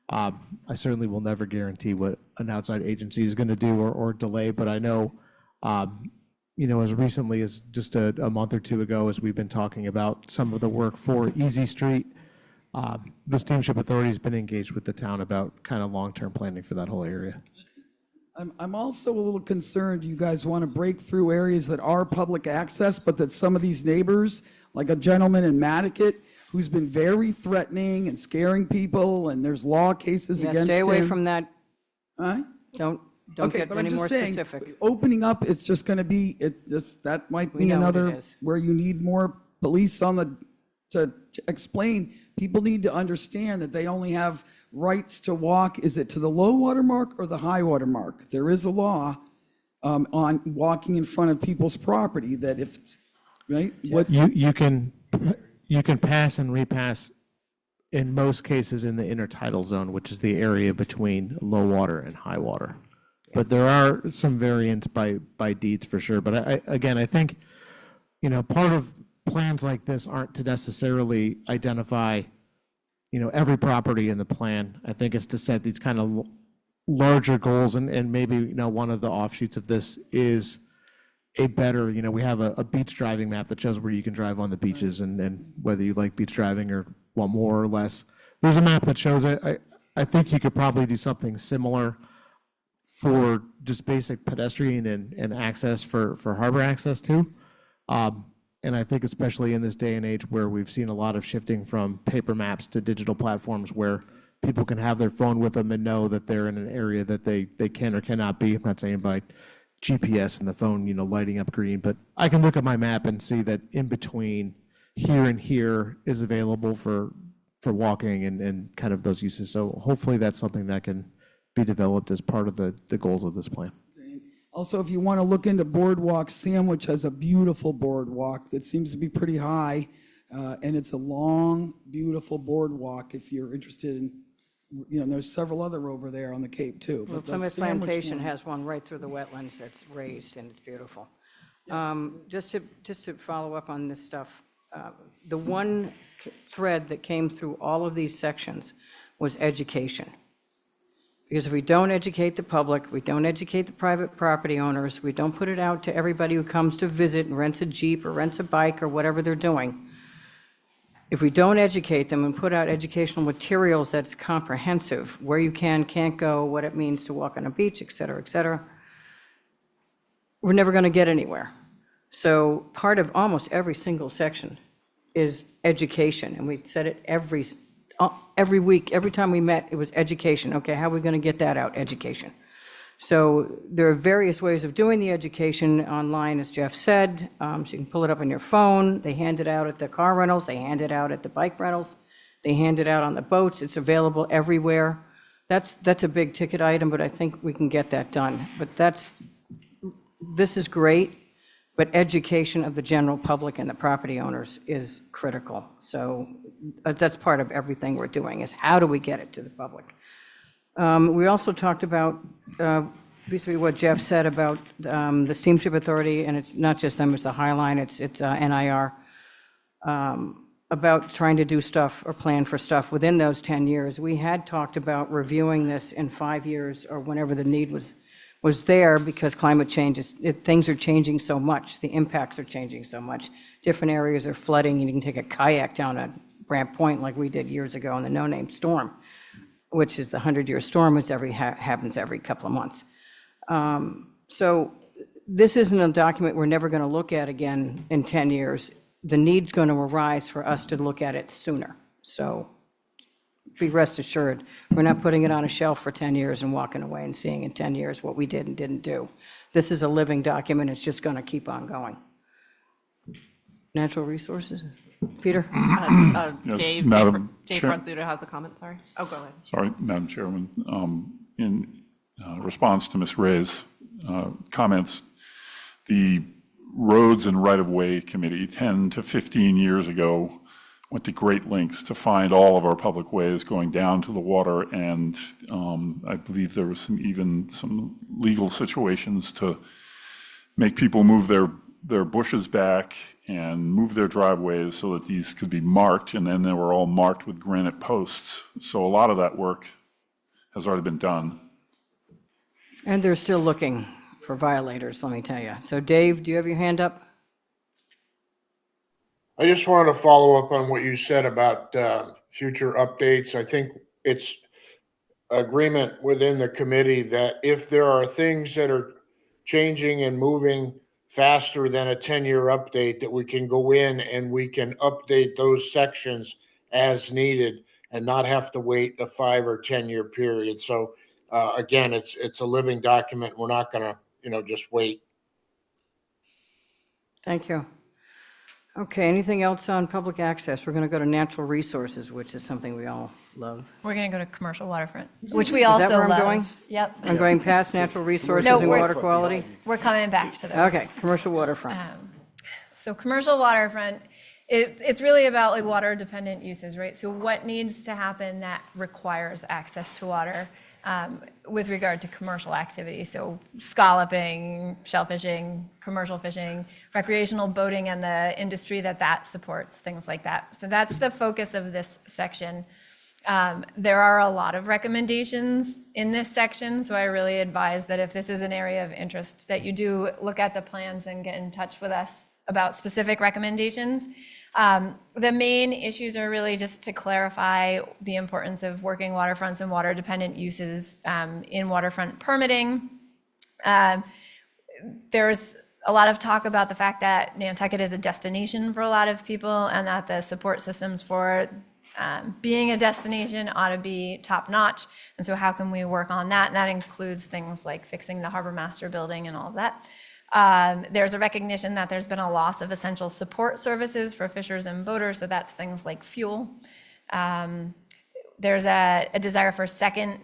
I certainly will never guarantee what an outside agency is going to do or delay, but I know, as recently as just a month or two ago, as we've been talking about some of the work for Easy Street, the Steamship Authority has been engaged with the town about kind of long-term planning for that whole area. I'm also a little concerned you guys want to break through areas that are public access, but that some of these neighbors, like a gentleman in Nantucket, who's been very threatening and scaring people, and there's law cases Yeah, against him. stay away from that. Huh? Don't Okay, get but I'm any just more saying, specific. opening up, it's just going to be, that might We be know what it another, is. where you need more police to explain. People need to understand that they only have rights to walk, is it to the low water mark or the high water mark? There is a law on walking in front of people's property that if, right? What, You can pass and repass in most cases in the intertidal zone, which is the area between low water and high water. But there are some variants by deeds for sure. But I think, part of plans like this aren't to necessarily identify, every property in the plan. I think it's to set these kind of larger goals, and maybe, one of the offshoots of this is a better, we have a beach driving map that shows where you can drive on the beaches and whether you like beach driving or want more or less. There's a map that shows it. I think you could probably do something similar for just basic pedestrian and access for harbor access too. And I think especially in this day and age where we've seen a lot of shifting from paper maps to digital platforms where people can have their phone with them and know that they're in an area that they can or cannot be. I'm not saying by GPS and the phone, lighting up green, but I can look at my map and see that in between here and here is available for walking and kind of those uses. So hopefully that's something that can be developed as part of the goals of this plan. also, if you want to look into Boardwalk, Sandwich has a beautiful boardwalk that seems to be pretty high, and it's a long, beautiful boardwalk if you're interested in, there's several other over there on the Cape too. Well, but that Plymouth Sandwich Plantation one- has one right through the wetlands that's raised, and it's beautiful. Just to follow up on this stuff, the one thread that came through all of these sections was education. Because if we don't educate the public, we don't educate the private property owners, we don't put it out to everybody who comes to visit and rents a Jeep or rents a bike or whatever they're doing, if we don't educate them and put out educational materials that's comprehensive, where you can, can't go, what it means to walk on a beach, et cetera, we're never going to get anywhere. So part of almost every single section is education, and we said it every week, every time we met, it was education. Okay, how are we going to get that out? Education. So there are various ways of doing the education online, as Jeff said. So you can pull it up on your phone. They hand it out at the car rentals. They hand it out at the bike rentals. They hand it out on the boats. It's available everywhere. That's a big ticket item, but I think we can get that done. But this is great, but education of the general public and the property owners is critical. So that's part of everything we're doing, is how do we get it to the public? We also talked about, basically what Jeff said about the Steamship Authority, and it's not just them, it's the High Line, it's NIR, about trying to do stuff or plan for stuff within those 10 years. We had talked about reviewing this in 5 years or whenever the need was there, because climate change things are changing so much, the impacts are changing so much. Different areas are flooding, and you can take a kayak down at Brant Point like we did years ago in the no-name storm, which is the 100-year storm, which happens every couple of months. So this isn't a document we're never going to look at again in 10 years. The need's going to arise for us to look at it sooner. So be rest assured, we're not putting it on a shelf for 10 years and walking away and seeing in 10 years what we did and didn't do. This is a living document. It's just going to keep on going. Natural resources? Peter? Yes, Dave Madam Dave Chair. Ronzuto has a comment, sorry. Oh, go ahead. Sorry, Madam Chairman. In response to Ms. Ray's comments, the Roads and Right-of-Way Committee 10 to 15 years ago went to great lengths to find all of our public ways going down to the water, and I believe there was even some legal situations to make people move their bushes back and move their driveways so that these could be marked, and then they were all marked with granite posts. So a lot of that work has already been done. And they're still looking for violators, let me tell you. So Dave, do you have your hand up? I just wanted to follow up on what you said about future updates. I think it's agreement within the committee that if there are things that are changing and moving faster than a 10-year update, that we can go in and we can update those sections as needed and not have to wait a 5 or 10-year period. So again, it's a living document. We're not going to, just wait. Thank you. Okay, anything else on public access? We're going to go to natural resources, which is something we all love. We're going to go to commercial waterfront, which we Is also that where I'm love. going? Yep. I'm going past natural resources No, and we're- water quality? We're coming back to those. Okay, commercial waterfront. So commercial waterfront, it's really about like water dependent uses, right? So what needs to happen that requires access to water with regard to commercial activity? So scalloping, shellfishing, commercial fishing, recreational boating, and the industry that supports, things like that. So that's the focus of this section. There are a lot of recommendations in this section, so I really advise that if this is an area of interest, that you do look at the plans and get in touch with us about specific recommendations. The main issues are really just to clarify the importance of working waterfronts and water-dependent uses in waterfront permitting. There's a lot of talk about the fact that Nantucket is a destination for a lot of people, and that the support systems for being a destination ought to be top-notch. And so how can we work on that? And that includes things like fixing the Harbor Master building and all of that. There's a recognition that there's been a loss of essential support services for fishers and boaters, so that's things like fuel. There's a desire for a second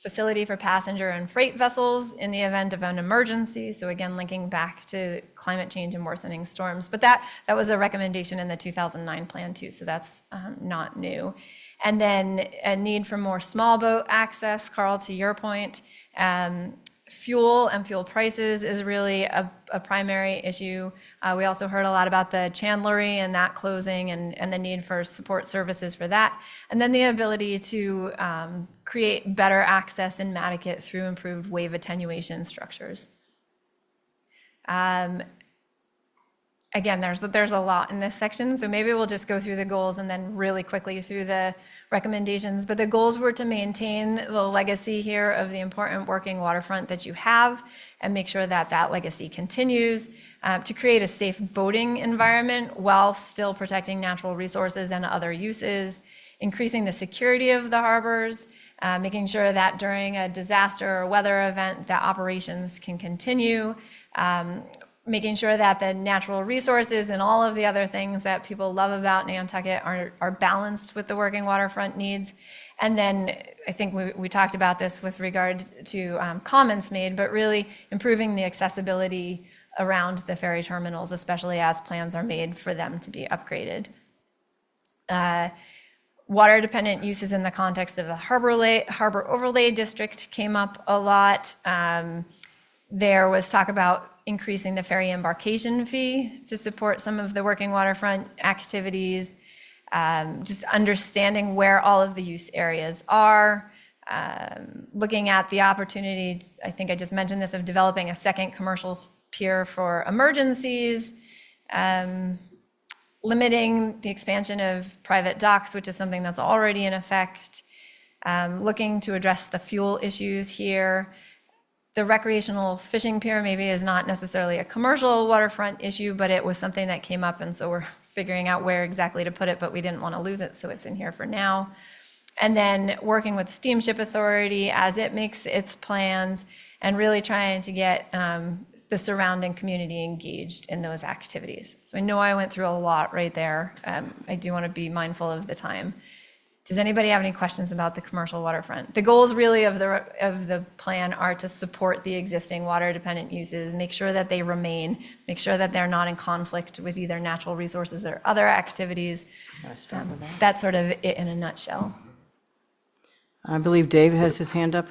facility for passenger and freight vessels in the event of an emergency. So again, linking back to climate change and worsening storms. But that was a recommendation in the 2009 plan too, so that's not new. And then a need for more small boat access, Carl, to your point. Fuel and fuel prices is really a primary issue. We also heard a lot about the chandlery and that closing and the need for support services for that. And then the ability to create better access in Nantucket through improved wave attenuation structures. Again, there's a lot in this section, so maybe we'll just go through the goals and then really quickly through the recommendations. But the goals were to maintain the legacy here of the important working waterfront that you have and make sure that that legacy continues, to create a safe boating environment while still protecting natural resources and other uses, increasing the security of the harbors, making sure that during a disaster or weather event that operations can continue, making sure that the natural resources and all of the other things that people love about Nantucket are balanced with the working waterfront needs. And then I think we talked about this with regard to comments made, but really improving the accessibility around the ferry terminals, especially as plans are made for them to be upgraded. Water-dependent uses in the context of the harbor overlay district came up a lot. There was talk about increasing the ferry embarkation fee to support some of the working waterfront activities, just understanding where all of the use areas are, looking at the opportunity, I think I just mentioned this, of developing a second commercial pier for emergencies, limiting the expansion of private docks, which is something that's already in effect, looking to address the fuel issues here. The recreational fishing pier maybe is not necessarily a commercial waterfront issue, but it was something that came up, and so we're figuring out where exactly to put it, but we didn't want to lose it, so it's in here for now. And then working with the Steamship Authority as it makes its plans, and really trying to get the surrounding community engaged in those activities. So I know I went through a lot right there. I do want to be mindful of the time. Does anybody have any questions about the commercial waterfront? The goals really of the plan are to support the existing water-dependent uses, make sure that they remain, make sure that they're not in conflict with either natural resources or other activities. That's sort of it in a nutshell. I believe Dave has his hand up.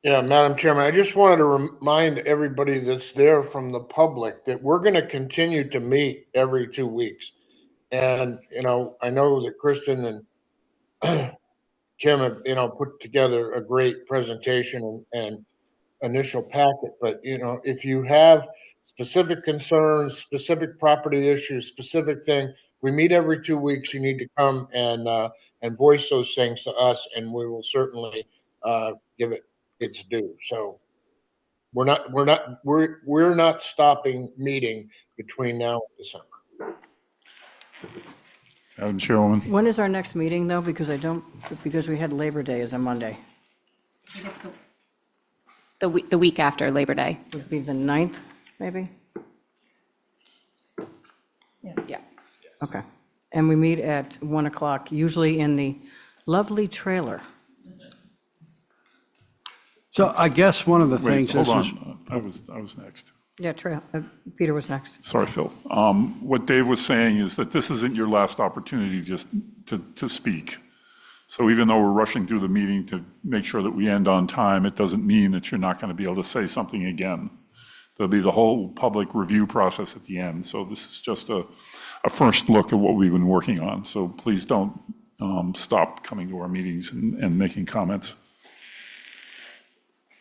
Yeah, Madam Chairman, I just wanted to remind everybody that's there from the public that we're going to continue to meet every 2 weeks. And, I know that Kristen and Kim have, put together a great presentation and initial packet, but, if you have specific concerns, specific property issues, specific thing, we meet every 2 weeks. You need to come and voice those things to us, and we will certainly give it its due. So we're not stopping meeting between now and December. Madam Chairwoman. When is our next meeting, though? Because we had Labor Day as a Monday. The week after Labor Day. Would be the 9th, maybe? Yeah. Okay. And we meet at 1 o'clock, usually in the lovely trailer. So I guess one of the Wait, things hold is. on. I was next. Yeah, Peter was next. Sorry, Phil. What Dave was saying is that this isn't your last opportunity just to speak. So even though we're rushing through the meeting to make sure that we end on time, it doesn't mean that you're not going to be able to say something again. There'll be the whole public review process at the end. So this is just a first look at what we've been working on. So please don't stop coming to our meetings and making comments.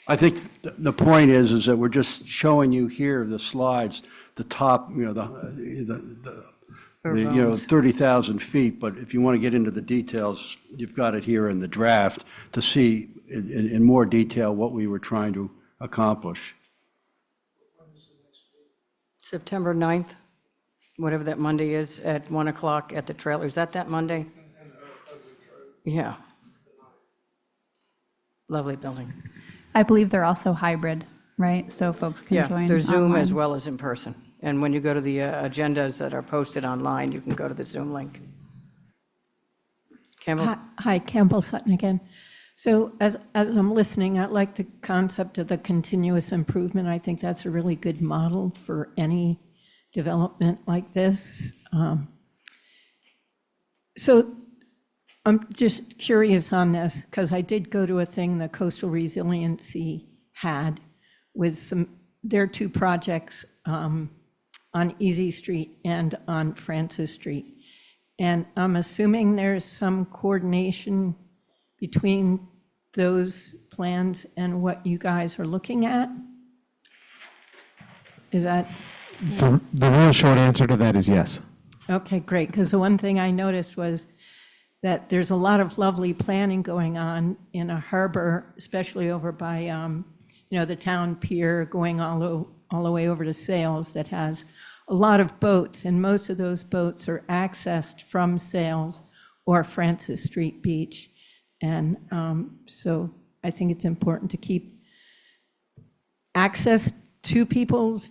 I think the point is that we're just showing you here the slides, the top, the 30,000 feet. But if you want to get into the details, you've got it here in the draft to see in more detail what we were trying to accomplish. September 9th, whatever that Monday is, at 1 o'clock at the trailer. Is that Monday? Yeah. Lovely building. I believe they're also hybrid, right? So folks can Yeah, join there's Zoom as online. well as in person. And when you go to the agendas that are posted online, you can go to the Zoom link. Campbell? Hi, Campbell Sutton again. So as I'm listening, I like the concept of the continuous improvement. I think that's a really good model for any development like this. So I'm just curious on this, because I did go to a thing the Coastal Resiliency had with their two projects on Easy Street and on Francis Street. And I'm assuming there's some coordination between those plans and what you guys are looking at? Is that? The real short answer to that is yes. Okay, great, because the one thing I noticed was that there's a lot of lovely planning going on in a harbor, especially over by, the town pier going all the way over to Sales, that has a lot of boats, and most of those boats are accessed from Sales or Francis Street Beach. And so I think it's important to keep access to people's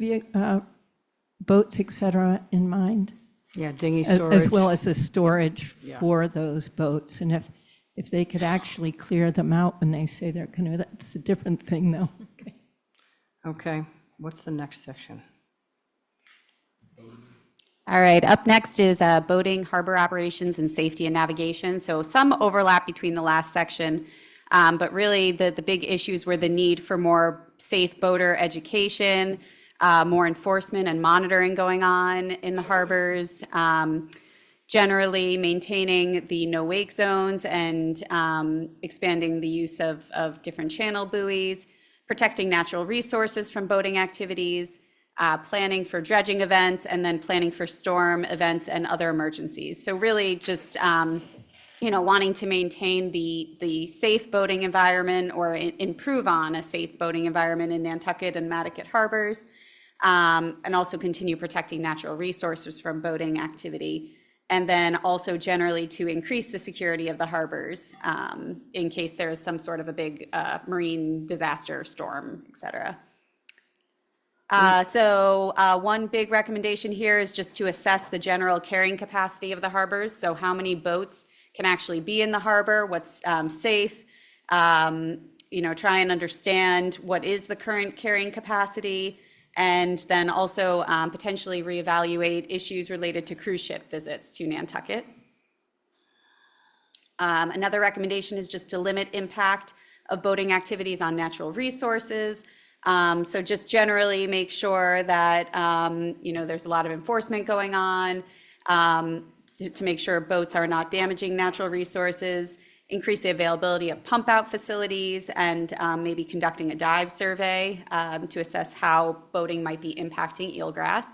boats, et cetera, in mind, Yeah, dinghy as storage. well as the storage Yeah. for those boats. And if they could actually clear them out when they say they're going to, that's a different thing, though. Okay. Okay, what's the next section? All right, up next is boating, harbor operations, and safety and navigation. So some overlap between the last section, but really the big issues were the need for more safe boater education, more enforcement and monitoring going on in the harbors, generally maintaining the no-wake zones and expanding the use of different channel buoys, protecting natural resources from boating activities, planning for dredging events, and then planning for storm events and other emergencies. So really just, wanting to maintain the safe boating environment or improve on a safe boating environment in Nantucket and Nantucket harbors, and also continue protecting natural resources from boating activity. And then also generally to increase the security of the harbors in case there is some sort of a big marine disaster, storm, et cetera. One big recommendation here is just to assess the general carrying capacity of the harbors. So how many boats can actually be in the harbor, what's safe, try and understand what is the current carrying capacity, and then also potentially reevaluate issues related to cruise ship visits to Nantucket. Another recommendation is just to limit impact of boating activities on natural resources. So just generally make sure that, there's a lot of enforcement going on to make sure boats are not damaging natural resources, increase the availability of pump out facilities, and maybe conducting a dive survey to assess how boating might be impacting eelgrass.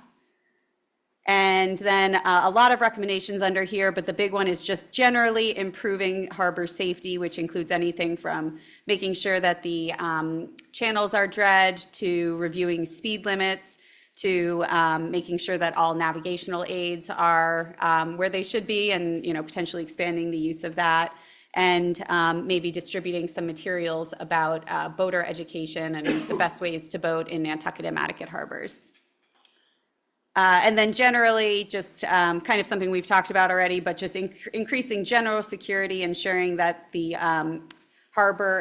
And then a lot of recommendations under here, but the big one is just generally improving harbor safety, which includes anything from making sure that the channels are dredged, to reviewing speed limits, to making sure that all navigational aids are where they should be, and potentially expanding the use of that, and maybe distributing some materials about boater education and the best ways to boat in Nantucket and Nantucket harbors. And then generally, just kind of something we've talked about already, but just increasing general security, ensuring that the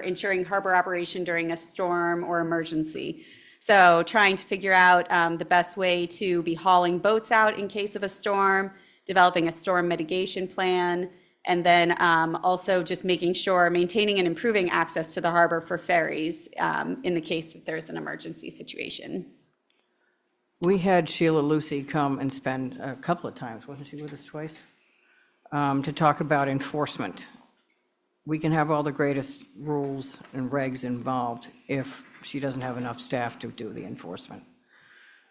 ensuring harbor operation during a storm or emergency. So trying to figure out the best way to be hauling boats out in case of a storm, developing a storm mitigation plan, and then also just making sure, maintaining and improving access to the harbor for ferries in the case that there's an emergency situation. We had Sheila Lucy come and spend a couple of times, wasn't she with us twice? To talk about enforcement. We can have all the greatest rules and regs involved if she doesn't have enough staff to do the enforcement.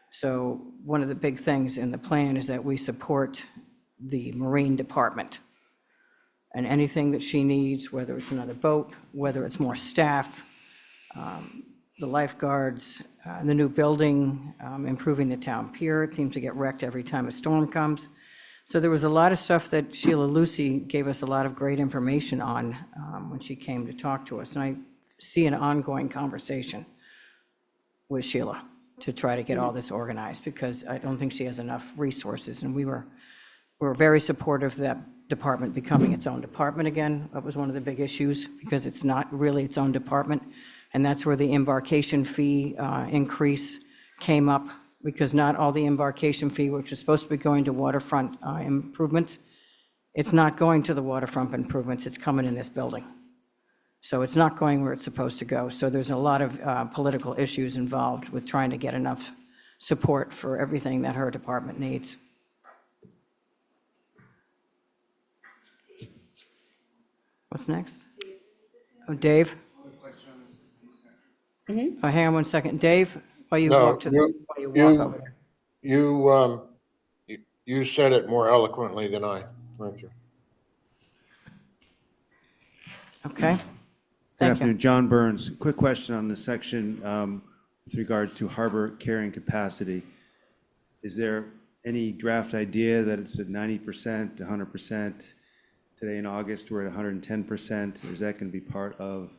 So one of the big things in the plan is that we support the Marine Department. And anything that she needs, whether it's another boat, whether it's more staff, the lifeguards, the new building, improving the town pier. It seems to get wrecked every time a storm comes. So there was a lot of stuff that Sheila Lucy gave us a lot of great information on when she came to talk to us. And I see an ongoing conversation with Sheila to try to get all this organized, because I don't think she has enough resources. And we were very supportive of that department becoming its own department again. That was one of the big issues, because it's not really its own department. And that's where the embarkation fee increase came up, because not all the embarkation fee, which is supposed to be going to waterfront improvements, it's not going to the waterfront improvements, it's coming in this building. So it's not going where it's supposed to go. So there's a lot of political issues involved with trying to get enough support for everything that her department needs. What's next? Oh, Dave? Oh, hang on one second. Dave, while you walk over there. You said it more eloquently than I. Thank you. Okay. Good Thank afternoon, you. John Burns. Quick question on this section with regards to harbor carrying capacity. Is there any draft idea that it's at 90%, 100%? Today in August, we're at 110%. Is that going to be part of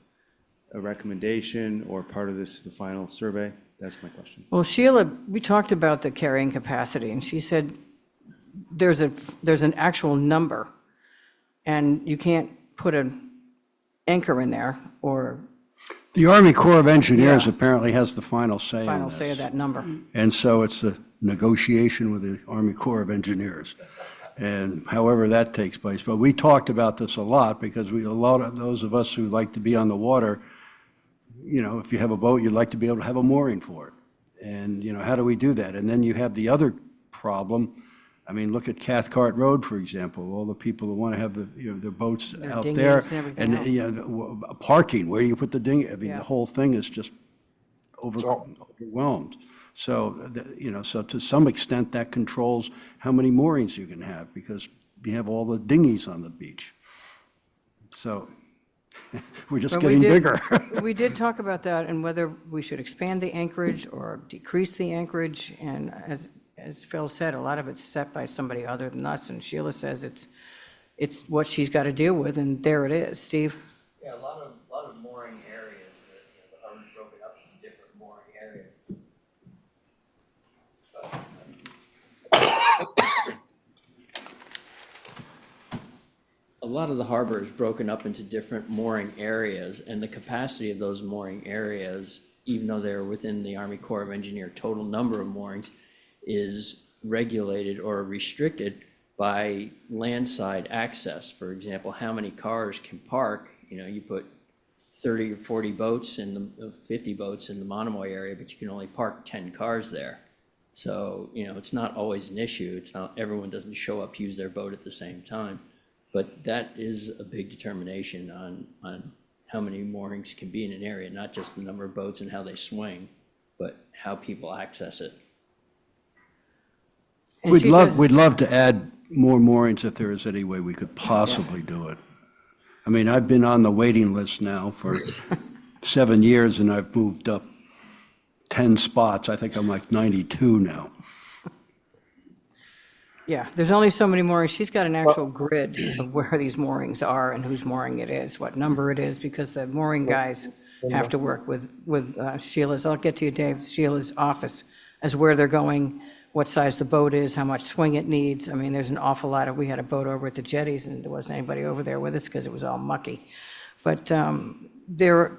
a recommendation or part of this, the final survey? That's my question. Well, Sheila, we talked about the carrying capacity, and she said there's an actual number, and you can't put an anchor in there or The Army Corps of Engineers Yeah. apparently has the final say on final this. say of that number. And so it's a negotiation with the Army Corps of Engineers. And however that takes place. But we talked about this a lot because a lot of those of us who like to be on the water, if you have a boat, you'd like to be able to have a mooring for it. And, how do we do that? And then you have the other problem. I mean, look at Cathcart Road, for example, all the people who want to have their boats Their out dinghies there. and everything else. Parking, where do you put the dinghy? I mean, Yeah. the whole thing is just overwhelmed. So, so to some extent, that controls how many moorings you can have, because you have all the dinghies on the beach. So, we're just But we getting did- bigger. We did talk about that and whether we should expand the anchorage or decrease the anchorage. And as Phil said, a lot of it's set by somebody other than us. And Sheila says it's what she's got to deal with, and there it is. Steve? Yeah, a lot of mooring areas that, the harbor's broken up into different mooring areas. A lot of the harbor is broken up into different mooring areas, and the capacity of those mooring areas, even though they're within the Army Corps of Engineer total number of moorings, is regulated or restricted by landside access. For example, how many cars can park, you put 30 or 40 boats in the 50 boats in the Monomoy area, but you can only park 10 cars there. So, it's not always an issue. It's not, everyone doesn't show up to use their boat at the same time. But that is a big determination on how many moorings can be in an area, not just the number of boats and how they swing, but how people access it. And We'd she love to add more moorings if there is any way we could possibly do it. I mean, I've been on the waiting list now for 7 years, and I've moved up 10 spots. I think I'm like 92 now. Yeah, there's only so many moorings. She's got an actual grid of where these moorings are and whose mooring it is, what number it is, because the mooring guys have to work with Sheila's, I'll get to you, Dave, Sheila's office, as where they're going, what size the boat is, how much swing it needs. I mean, there's an awful lot we had a boat over at the jetties, and there wasn't anybody over there with us because it was all mucky. But there are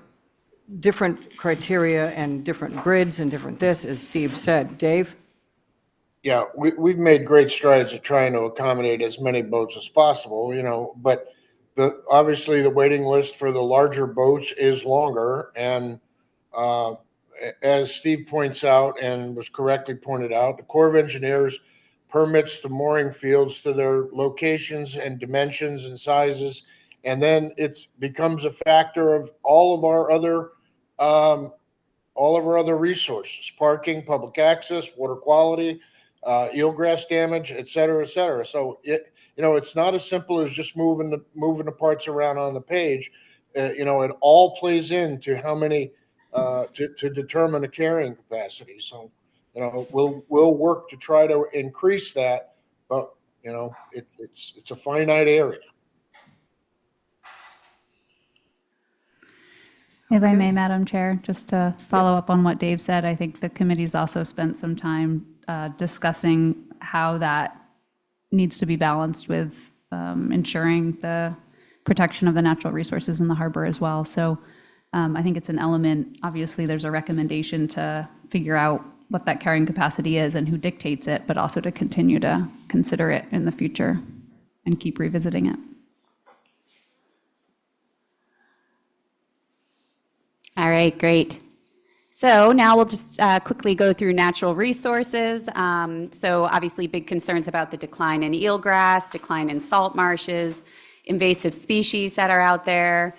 different criteria and different grids and different this, as Steve said. Dave? Yeah, we've made great strides at trying to accommodate as many boats as possible, but obviously the waiting list for the larger boats is longer. And as Steve points out and was correctly pointed out, the Corps of Engineers permits the mooring fields to their locations and dimensions and sizes. And then it becomes a factor of all of our other resources: parking, public access, water quality, eelgrass damage, et cetera, et cetera. So it's not as simple as just moving the parts around on the page. It all plays into how many to determine the carrying capacity. So we'll work to try to increase that, but it's a finite area. If I may, Madam Chair, just to follow up on what Dave said, I think the committee's also spent some time discussing how that needs to be balanced with ensuring the protection of the natural resources in the harbor as well. So I think it's an element, obviously, there's a recommendation to figure out what that carrying capacity is and who dictates it, but also to continue to consider it in the future and keep revisiting it. All right, great. So now we'll just quickly go through natural resources. So obviously big concerns about the decline in eelgrass, decline in salt marshes, invasive species that are out there,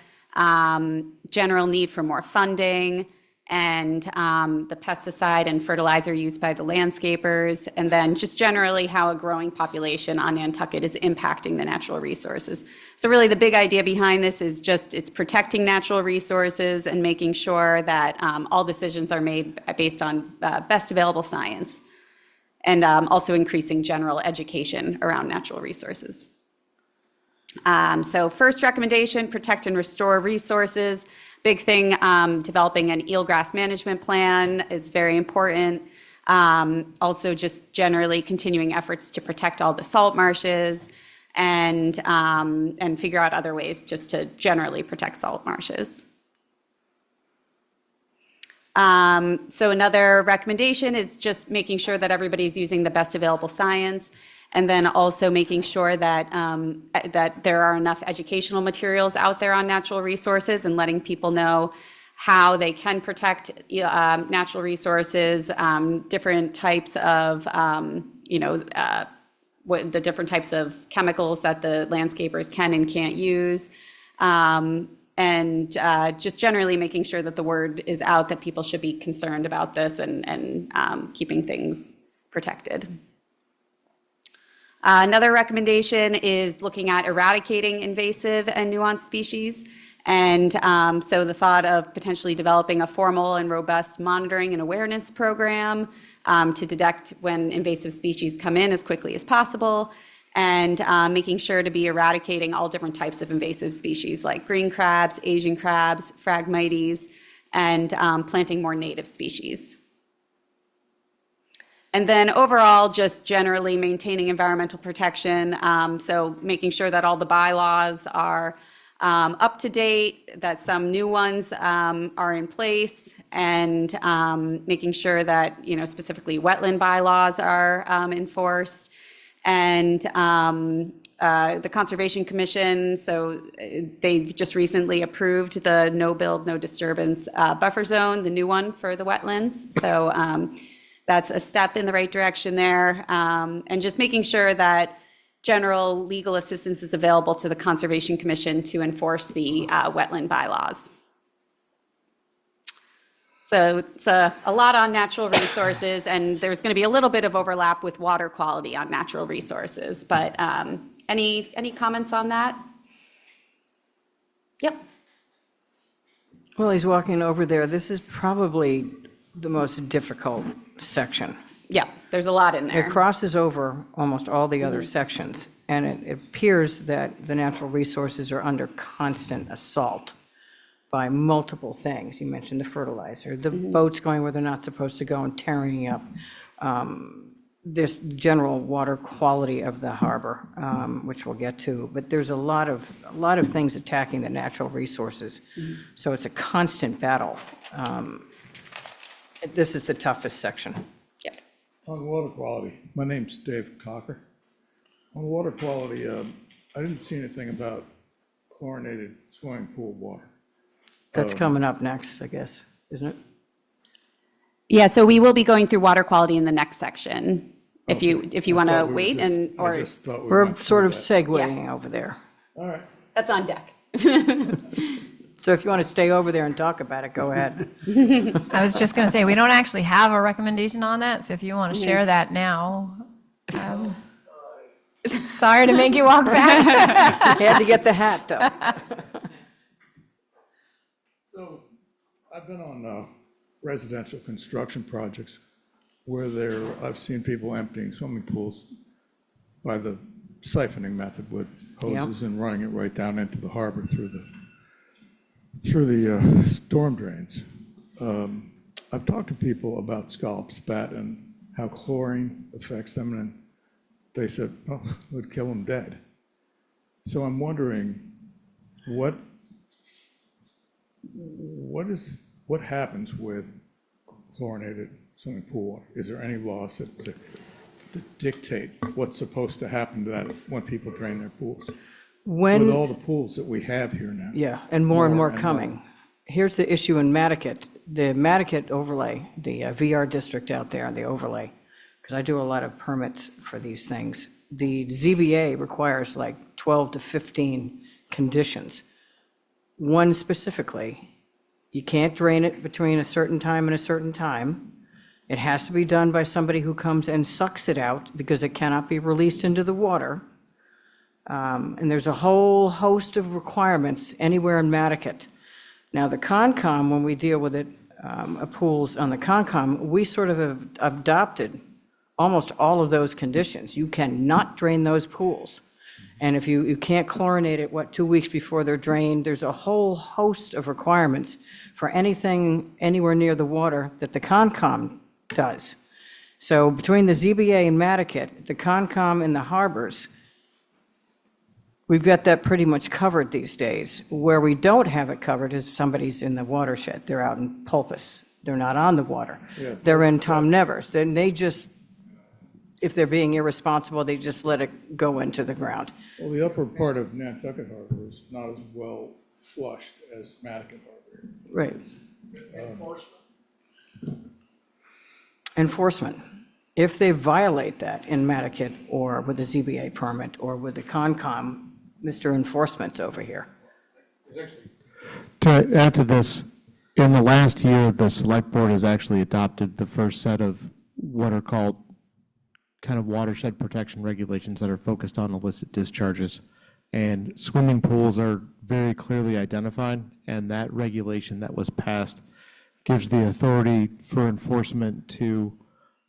general need for more funding, and the pesticide and fertilizer used by the landscapers, and then just generally how a growing population on Nantucket is impacting the natural resources. So really the big idea behind this is just it's protecting natural resources and making sure that all decisions are made based on best available science, and also increasing general education around natural resources. So first recommendation, protect and restore resources Big thing, developing an eelgrass management plan is very important. Also, just generally continuing efforts to protect all the salt marshes and figure out other ways just to generally protect salt marshes. So another recommendation is just making sure that everybody's using the best available science, and then also making sure that that there are enough educational materials out there on natural resources and letting people know how they can protect natural resources, different types of, what the different types of chemicals that the landscapers can and can't use. And just generally making sure that the word is out that people should be concerned about this and keeping things protected. Another recommendation is looking at eradicating invasive and nuanced species. And so the thought of potentially developing a formal and robust monitoring and awareness program to detect when invasive species come in as quickly as possible, and making sure to be eradicating all different types of invasive species like green crabs, Asian crabs, Phragmites, and planting more native species. And then overall, just generally maintaining environmental protection, so making sure that all the bylaws are up to date, that some new ones are in place, and making sure that, specifically wetland bylaws are enforced. And the Conservation Commission, so they just recently approved the no build, no disturbance buffer zone, the new one for the wetlands. So that's a step in the right direction there. And just making sure that general legal assistance is available to the Conservation Commission to enforce the wetland bylaws. So it's a lot on natural resources, and there's going to be a little bit of overlap with water quality on natural resources. But any comments on that? Yep. Well, he's walking over there. This is probably the most difficult section. Yeah, there's a lot in there. It crosses over almost all the other sections, and it appears that the natural resources are under constant assault by multiple things. You mentioned the fertilizer, the boats going where they're not supposed to go and tearing up, this general water quality of the harbor, which we'll get to. But there's a lot of things attacking the natural resources. So it's a constant battle. This is the toughest section. On water quality, my name's Dave Cocker. On water quality, I didn't see anything about chlorinated swimming pool water. That's coming up next, I guess, isn't it? Yeah, so we will be going through water quality in the next section. If you want to wait we're sort of segueing over there. All right. That's on deck. So if you want to stay over there and talk about it, go ahead. I was just going to say, we don't actually have a recommendation on that, so if you want to share that now. Sorry to make you walk back. He had to get the hat, though. So I've been on residential construction projects where I've seen people emptying swimming pools by the siphoning method with hoses and running it right down into the harbor through the storm drains. I've talked to people about scallop spat and how chlorine affects them, and they said, oh, it would kill them dead. So I'm wondering what happens with chlorinated swimming pool water? Is there any laws that dictate what's supposed to happen to that when people drain their pools? With all the pools that we have here now. Yeah, and more coming. Here's the issue in Nantucket, the Nantucket overlay, the VR district out there, the overlay, because I do a lot of permits for these things. The ZBA requires like 12 to 15 conditions. One specifically, you can't drain it between a certain time and a certain time. It has to be done by somebody who comes and sucks it out because it cannot be released into the water. And there's a whole host of requirements anywhere in Nantucket. Now, the Concom, when we deal with it, pools on the Concom, we sort of have adopted almost all of those conditions. You cannot drain those pools. And if you can't chlorinate it, 2 weeks before they're drained, there's a whole host of requirements for anything anywhere near the water that the Concom does. So between the ZBA and Nantucket, the Concom and the harbors, we've got that pretty much covered these days. Where we don't have it covered is somebody's in the watershed. They're out in Pulpus. They're not on the water. Yeah. They're in Tom Nevers. Then they just, if they're being irresponsible, they just let it go into the ground. Well, the upper part of Nantucket Harbor is not as well flushed as Nantucket Harbor. Right. Enforcement. If they violate that in Nantucket or with a ZBA permit or with the Concom, Mr. Enforcement's over here. To add to this, in the last year, the select board has actually adopted the first set of what are called kind of watershed protection regulations that are focused on illicit discharges. And swimming pools are very clearly identified, and that regulation that was passed gives the authority for enforcement to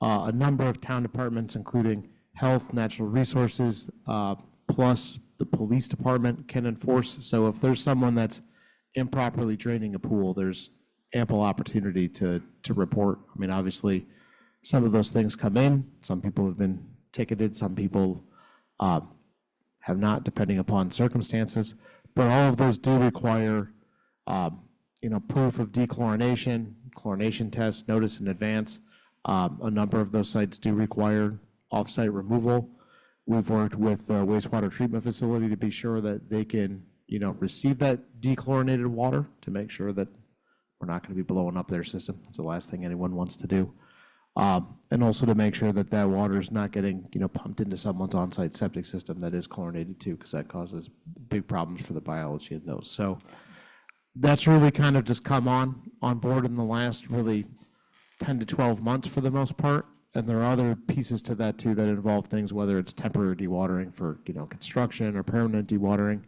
a number of town departments, including health, natural resources, plus the police department can enforce. So if there's someone that's improperly draining a pool, there's ample opportunity to report. I mean, obviously, some of those things come in. Some people have been ticketed. Some people have not, depending upon circumstances. But all of those do require, proof of dechlorination, chlorination test, notice in advance. A number of those sites do require off-site removal. We've worked with the wastewater treatment facility to be sure that they can, receive that dechlorinated water to make sure that we're not going to be blowing up their system. That's the last thing anyone wants to do. And also to make sure that that water is not getting, pumped into someone's on-site septic system that is chlorinated too, because that causes big problems for the biology in those. So that's really kind of just come on board in the last really 10 to 12 months for the most part. And there are other pieces to that too that involve things, whether it's temporary dewatering for, construction or permanent dewatering.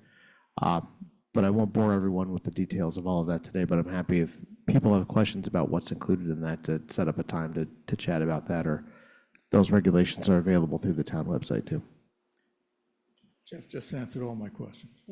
But I won't bore everyone with the details of all of that today, but I'm happy if people have questions about what's included in that to set up a time to chat about that, or those regulations are available through the town website too. Jeff just answered all my questions.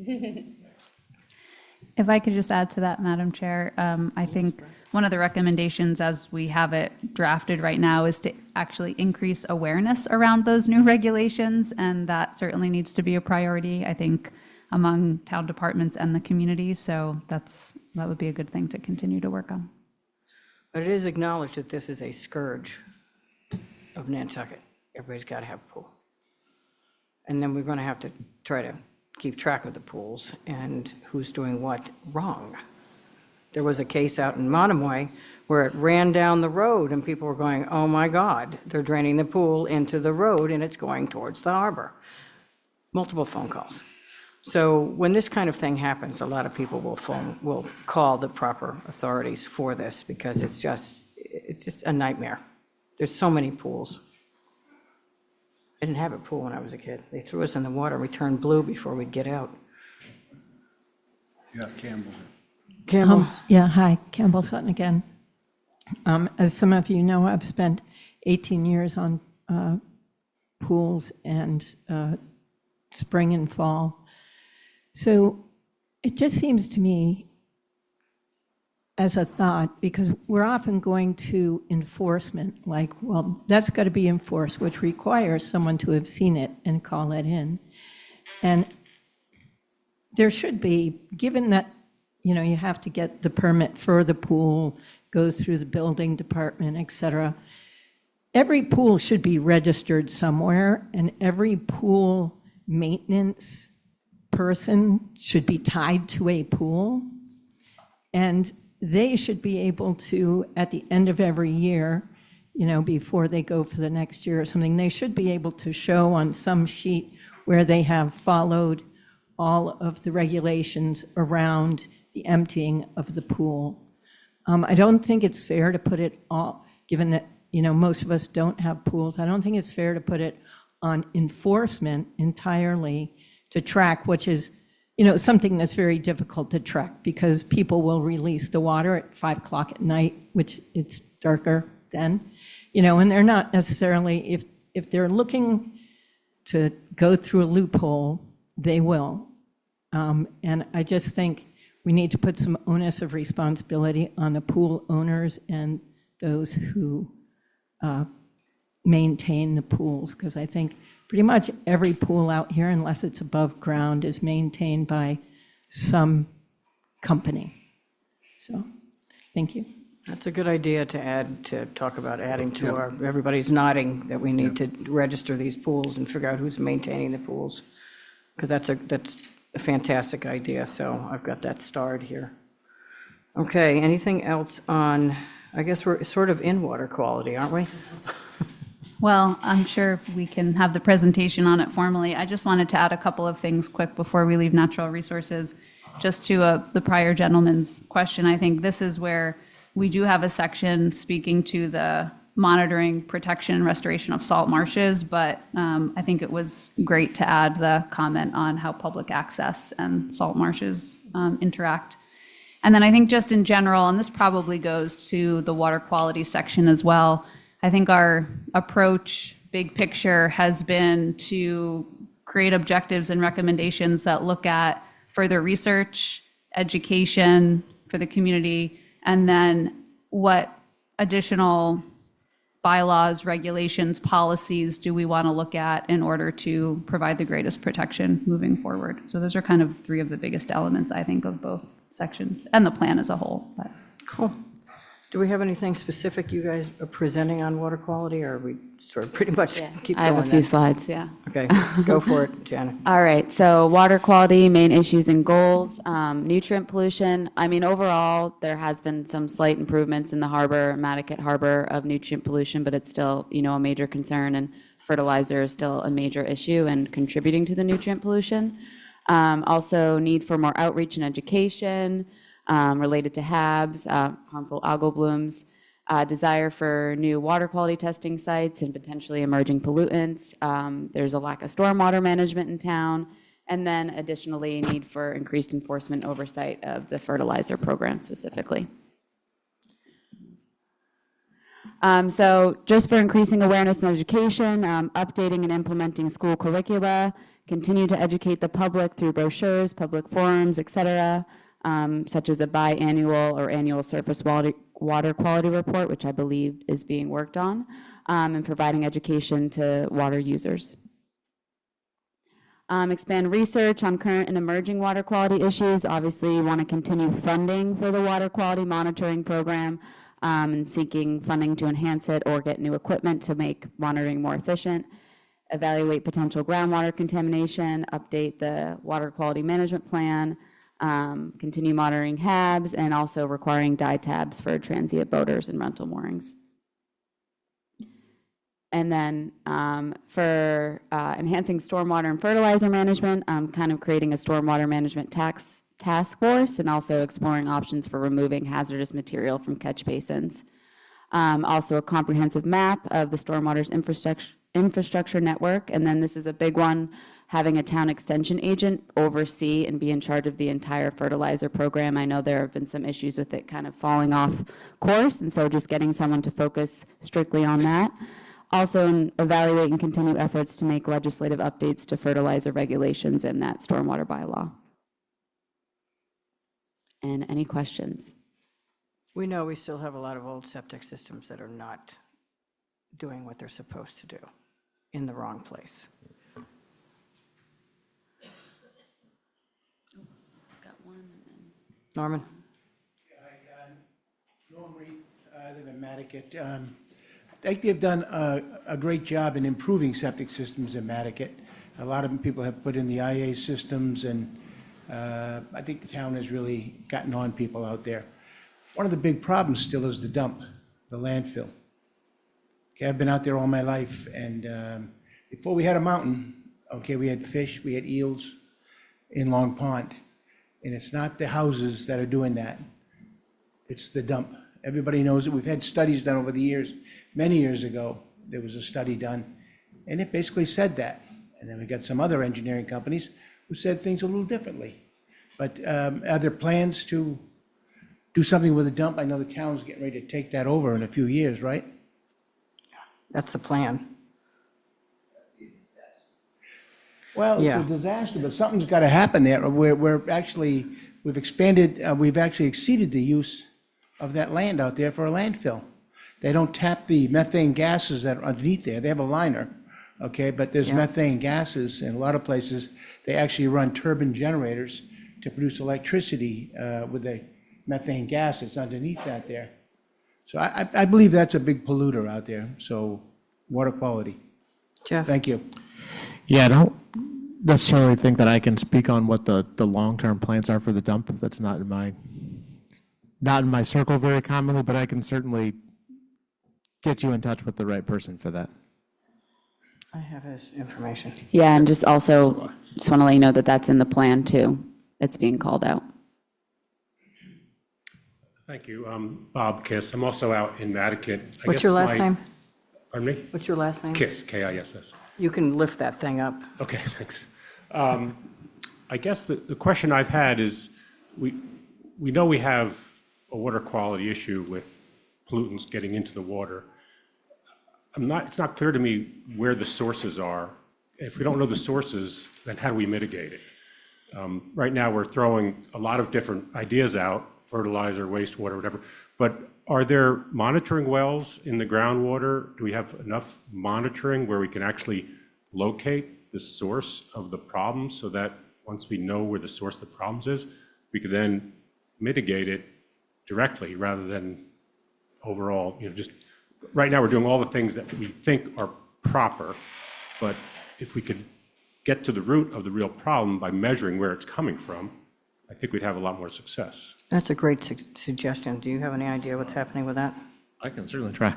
If I could just add to that, Madam Chair, I think one of the recommendations as we have it drafted right now is to actually increase awareness around those new regulations, and that certainly needs to be a priority, I think, among town departments and the community. So that would be a good thing to continue to work on. But it is acknowledged that this is a scourge of Nantucket. Everybody's got to have a pool. And then we're going to have to try to keep track of the pools and who's doing what wrong. There was a case out in Monomoy where it ran down the road and people were going, oh my God, they're draining the pool into the road and it's going towards the harbor. Multiple phone calls. So when this kind of thing happens, a lot of people will call the proper authorities for this because it's just a nightmare. There's so many pools. I didn't have a pool when I was a kid. They threw us in the water. We turned blue before we'd get out. Yeah, Campbell. Campbell? Yeah, hi, Campbell Sutton again. As some of you know, I've spent 18 years on pools and spring and fall. So it just seems to me as a thought, because we're often going to enforcement, like, well, that's got to be enforced, which requires someone to have seen it and call it in. And there should be, given that, you have to get the permit for the pool, goes through the building department, et cetera. Every pool should be registered somewhere, and every pool maintenance person should be tied to a pool. And they should be able to, at the end of every year, before they go for the next year or something, they should be able to show on some sheet where they have followed all of the regulations around the emptying of the pool. I don't think it's fair to put it all, given that, most of us don't have pools, I don't think it's fair to put it on enforcement entirely to track, which is, something that's very difficult to track because people will release the water at 5 o'clock at night, which it's darker then, and they're not necessarily, if they're looking to go through a loophole they will. And I just think we need to put some onus of responsibility on the pool owners and those who maintain the pools, because I think pretty much every pool out here, unless it's above ground, is maintained by some company. So, thank you. That's a good idea to add, to talk about adding to our, everybody's nodding that we need to register these pools and figure out who's maintaining the pools. Because that's a fantastic idea, so I've got that starred here. Okay, anything else on, I guess we're sort of in water quality, aren't we? Well, I'm sure we can have the presentation on it formally. I just wanted to add a couple of things quick before we leave natural resources. Just to the prior gentleman's question, I think this is where we do have a section speaking to the monitoring, protection, and restoration of salt marshes, but I think it was great to add the comment on how public access and salt marshes interact. And then I think just in general, and this probably goes to the water quality section as well, I think our approach, big picture, has been to create objectives and recommendations that look at further research, education for the community, and then what additional bylaws, regulations, policies do we want to look at in order to provide the greatest protection moving forward. So those are kind of three of the biggest elements, I think, of both sections and the plan as a whole. But. Cool. Do we have anything specific you guys are presenting on water quality, or are we sort of pretty much keep I going? have a few then? slides, yeah. Okay, go for it, Janet. All right, so water quality, main issues and goals, nutrient pollution. I mean, overall, there has been some slight improvements in the harbor, Nantucket Harbor, of nutrient pollution, but it's still, a major concern, and fertilizer is still a major issue and contributing to the nutrient pollution. Also, need for more outreach and education related to HABs, harmful algal blooms. Desire for new water quality testing sites and potentially emerging pollutants. There's a lack of stormwater management in town. And then additionally, need for increased enforcement oversight of the fertilizer program specifically. So just for increasing awareness and education, updating and implementing school curricula, continue to educate the public through brochures, public forums, et cetera, such as a biannual or annual surface water quality report, which I believe is being worked on, and providing education to water users. Expand research on current and emerging water quality issues. Obviously, you want to continue funding for the water quality monitoring program and seeking funding to enhance it or get new equipment to make monitoring more efficient. Evaluate potential groundwater contamination, update the water quality management plan, continue monitoring HABs, and also requiring dye tabs for transient boaters and rental moorings. And then for enhancing stormwater and fertilizer management, kind of creating a stormwater management task force and also exploring options for removing hazardous material from catch basins. Also a comprehensive map of the stormwater's infrastructure network. And then this is a big one, having a town extension agent oversee and be in charge of the entire fertilizer program. I know there have been some issues with it kind of falling off course, and so just getting someone to focus strictly on that. Also, evaluate and continue efforts to make legislative updates to fertilizer regulations and that stormwater bylaw. And any questions? We know we still have a lot of old septic systems that are not doing what they're supposed to do in the wrong place. Norman? Norman Reed, I live in Nantucket. I think they've done a great job in improving septic systems in Nantucket. A lot of people have put in the IA systems, and I think the town has really gotten on people out there. One of the big problems still is the dump, the landfill. Okay, I've been out there all my life, and before we had a mountain, okay, we had fish, we had eels in Long Pond. And it's not the houses that are doing that. It's the dump. Everybody knows it. We've had studies done over the years. Many years ago, there was a study done, and it basically said that. And then we got some other engineering companies who said things a little differently. But are there plans to do something with the dump? I know the town's getting ready to take that over in a few years, right? That's the plan. Well, it's Yeah. a disaster, but something's got to happen there. We're actually, we've expanded, we've actually exceeded the use of that land out there for a landfill. They don't tap the methane gases that are underneath there. They have a liner, okay? But there's Yeah. methane gases in a lot of places. They actually run turbine generators to produce electricity with the methane gas that's underneath that there. So I believe that's a big polluter out there, so water quality. Jeff? Thank you. Yeah, I don't necessarily think that I can speak on what the long-term plans are for the dump. That's not in my circle very commonly, but I can certainly get you in touch with the right person for that. I have his information. Yeah, and just also, just want to let you know that that's in the plan too. It's being called out. Thank you. Bob Kiss. I'm also out in Nantucket. What's your last name? Pardon me? What's your last name? Kiss, Kiss. You can lift that thing up. Okay, thanks. I guess the question I've had is, we know we have a water quality issue with pollutants getting into the water. It's not clear to me where the sources are. If we don't know the sources, then how do we mitigate it? Right now, we're throwing a lot of different ideas out, fertilizer, wastewater, whatever, but are there monitoring wells in the groundwater? Do we have enough monitoring where we can actually locate the source of the problem so that once we know where the source of the problems is, we could then mitigate it directly rather than overall, just right now we're doing all the things that we think are proper, but if we could get to the root of the real problem by measuring where it's coming from, I think we'd have a lot more success. That's a great suggestion. Do you have any idea what's happening with that? I can certainly try.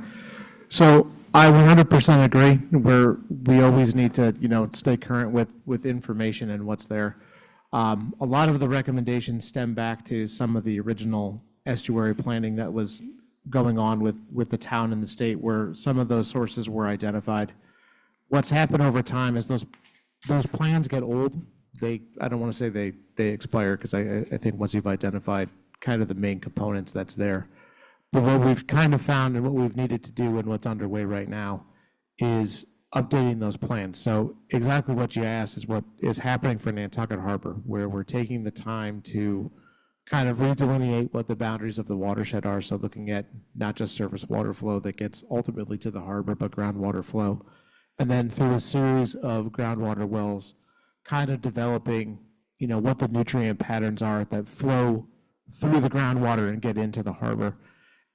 So I 100% agree. We always need to, stay current with information and what's there. A lot of the recommendations stem back to some of the original estuary planning that was going on with the town and the state, where some of those sources were identified. What's happened over time is those plans get old. I don't want to say they expire, because I think once you've identified kind of the main components, that's there. But what we've kind of found and what we've needed to do and what's underway right now is updating those plans. So exactly what you asked is what is happening for Nantucket Harbor, where we're taking the time to kind of redelineate what the boundaries of the watershed are. So looking at not just surface water flow that gets ultimately to the harbor, but groundwater flow. And then through a series of groundwater wells, kind of developing, what the nutrient patterns are that flow through the groundwater and get into the harbor.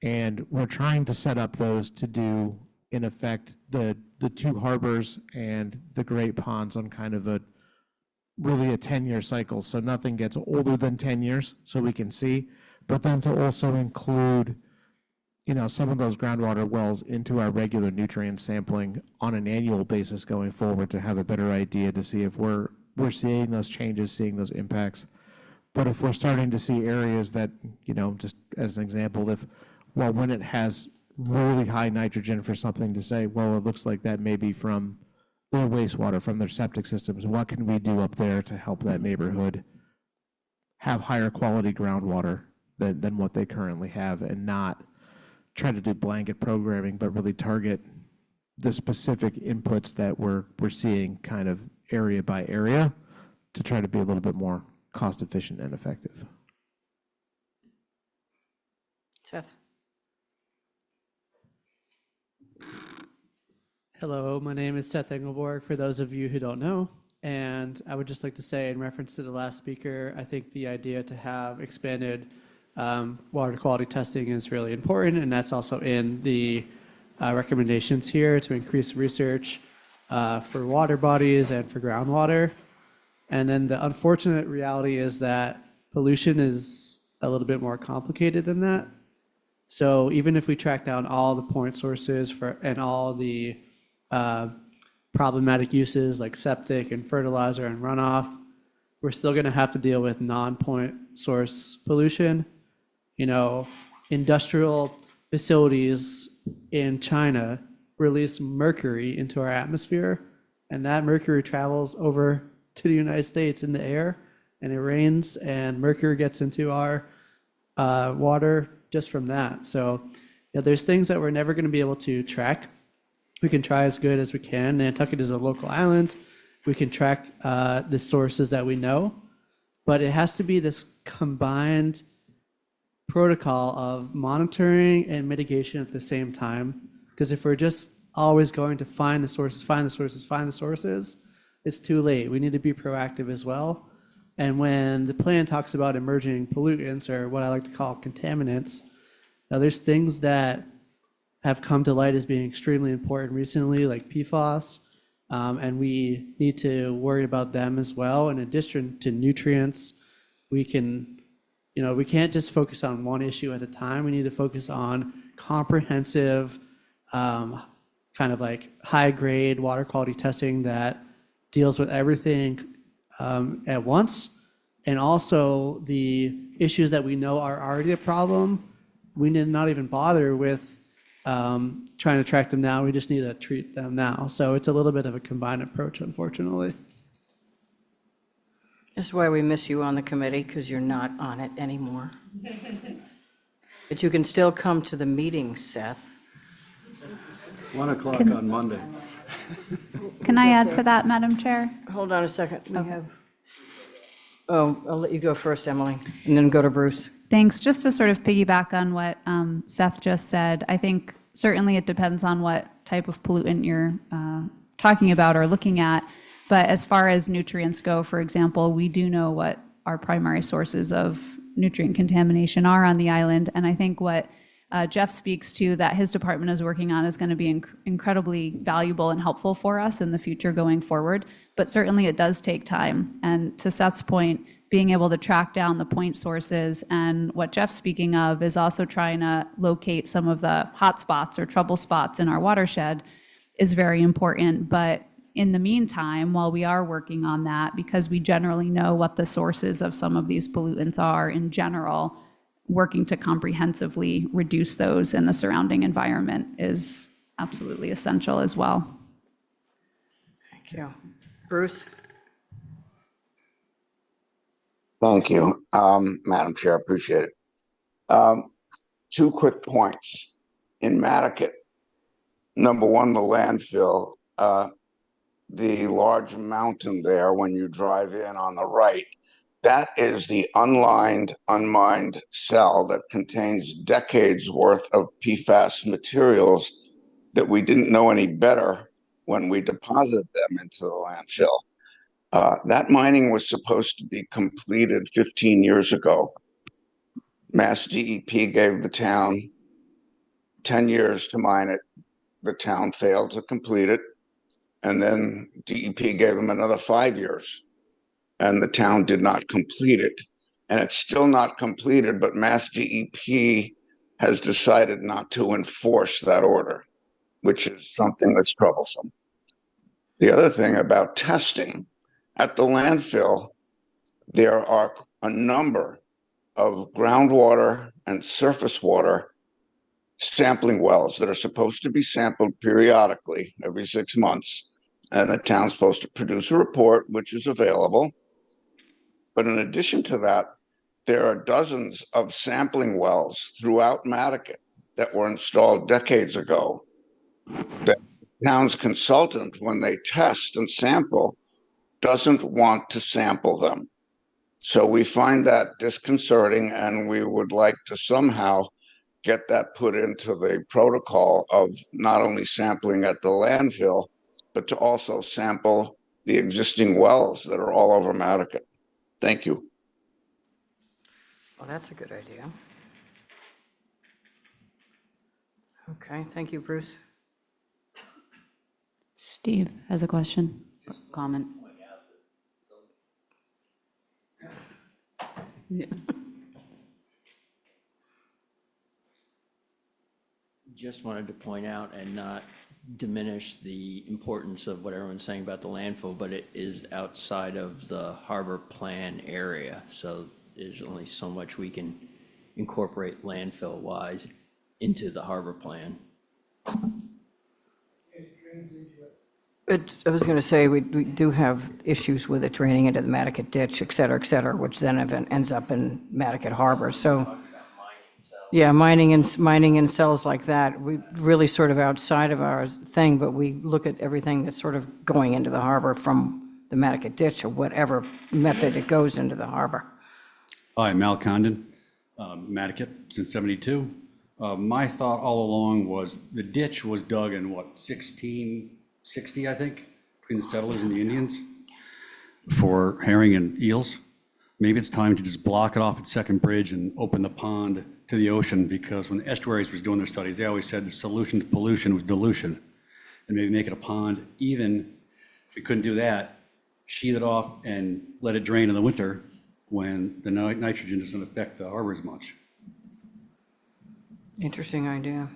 And we're trying to set up those to do, in effect, the two harbors and the Great Ponds on kind of really a 10-year cycle. So nothing gets older than 10 years, so we can see, but then to also include, some of those groundwater wells into our regular nutrient sampling on an annual basis going forward, to have a better idea to see if we're seeing those changes, seeing those impacts. But if we're starting to see areas that, just as an example, when it has really high nitrogen, for something to say, well, it looks like that may be from their wastewater, from their septic systems. What can we do up there to help that neighborhood have higher quality groundwater than what they currently have, and not try to do blanket programming, but really target the specific inputs that we're seeing kind of area by area, to try to be a little bit more cost efficient and effective. Seth? Hello, my name is Seth Engelborg, for those of you who don't know. And I would just like to say, in reference to the last speaker, I think the idea to have expanded water quality testing is really important, and that's also in the recommendations here, to increase research for water bodies and for groundwater. And then the unfortunate reality is that pollution is a little bit more complicated than that. So even if we track down all the point sources and all the problematic uses like septic and fertilizer and runoff, we're still going to have to deal with non-point source pollution. Industrial facilities in China release mercury into our atmosphere, and that mercury travels over to the United States in the air, and it rains, and mercury gets into our water just from that. So there's things that we're never going to be able to track. We can try as good as we can. Nantucket is a local island, We can track the sources that we know, but it has to be this combined protocol of monitoring and mitigation at the same time. Because if we're just always going to find the sources, find the sources, find the sources, it's too late. We need to be proactive as well. And when the plan talks about emerging pollutants, or what I like to call contaminants, now there's things that have come to light as being extremely important recently, like PFAS, and we need to worry about them as well. In addition to nutrients, we can't just focus on one issue at a time. We need to focus on comprehensive, kind of like high-grade water quality testing that deals with everything at once. And also the issues that we know are already a problem, we need not even bother with trying to track them now. We just need to treat them now. So it's a little bit of a combined approach, unfortunately. This is why we miss you on the committee, because you're not on it anymore. But you can still come to the meetings, Seth. 1 o'clock on Monday. Can I add to that, Madam Chair? Hold on a second. We have, I'll let you go first, Emily, and then go to Bruce. Thanks. Just to sort of piggyback on what Seth just said, I think certainly it depends on what type of pollutant you're talking about or looking at. But as far as nutrients go, for example, we do know what our primary sources of nutrient contamination are on the island. And I think what Jeff speaks to that his department is working on is going to be incredibly valuable and helpful for us in the future going forward. But certainly it does take time. And to Seth's point, being able to track down the point sources, and what Jeff's speaking of is also trying to locate some of the hot spots or trouble spots in our watershed is very important. But in the meantime, while we are working on that, because we generally know what the sources of some of these pollutants are in general, working to comprehensively reduce those in the surrounding environment is absolutely essential as well. Thank you. Bruce? Thank you, Madam Chair. I appreciate it. 2 quick points. In Nantucket, number one, the landfill, the large mountain there when you drive in on the right, that is the unlined, unmined cell that contains decades worth of PFAS materials that we didn't know any better when we deposited them into the landfill. That mining was supposed to be completed 15 years ago. Mass DEP gave the town 10 years to mine it. The town failed to complete it. And then DEP gave them another 5 years. And the town did not complete it. And it's still not completed, but Mass DEP has decided not to enforce that order, which is something that's troublesome. The other thing about testing, at the landfill, there are a number of groundwater and surface water sampling wells that are supposed to be sampled periodically every 6 months. And the town's supposed to produce a report, which is available. But in addition to that, there are dozens of sampling wells throughout Nantucket that were installed decades ago that the town's consultant, when they test and sample, doesn't want to sample them. So we find that disconcerting, and we would like to somehow get that put into the protocol of not only sampling at the landfill, but to also sample the existing wells that are all over Nantucket. Thank you. Well, that's a good idea. Okay, thank you, Bruce. Steve has a question, comment. Yeah. Just wanted to point out and not diminish the importance of what everyone's saying about the landfill, but it is outside of the harbor plan area. So there's only so much we can incorporate landfill-wise into the harbor plan. But I was going to say, we do have issues with it draining into the Nantucket ditch, et cetera, which then ends up in Nantucket Harbor. So, yeah, mining in cells like that, we really sort of outside of our thing, but we look at everything that's sort of going into the harbor from the Mattocket ditch or whatever method it goes into the harbor. Hi, Mal Condon, Mattocket since '72. My thought all along was the ditch was dug in what, 1660, I think, between the settlers and the Indians for herring and eels. Maybe it's time to just block it off at Second Bridge and open the pond to the ocean, because when the estuaries was doing their studies, they always said the solution to pollution was dilution. And maybe make it a pond. Even if we couldn't do that, sheathe it off and let it drain in the winter when the nitrogen doesn't affect the harbor as much. Interesting idea.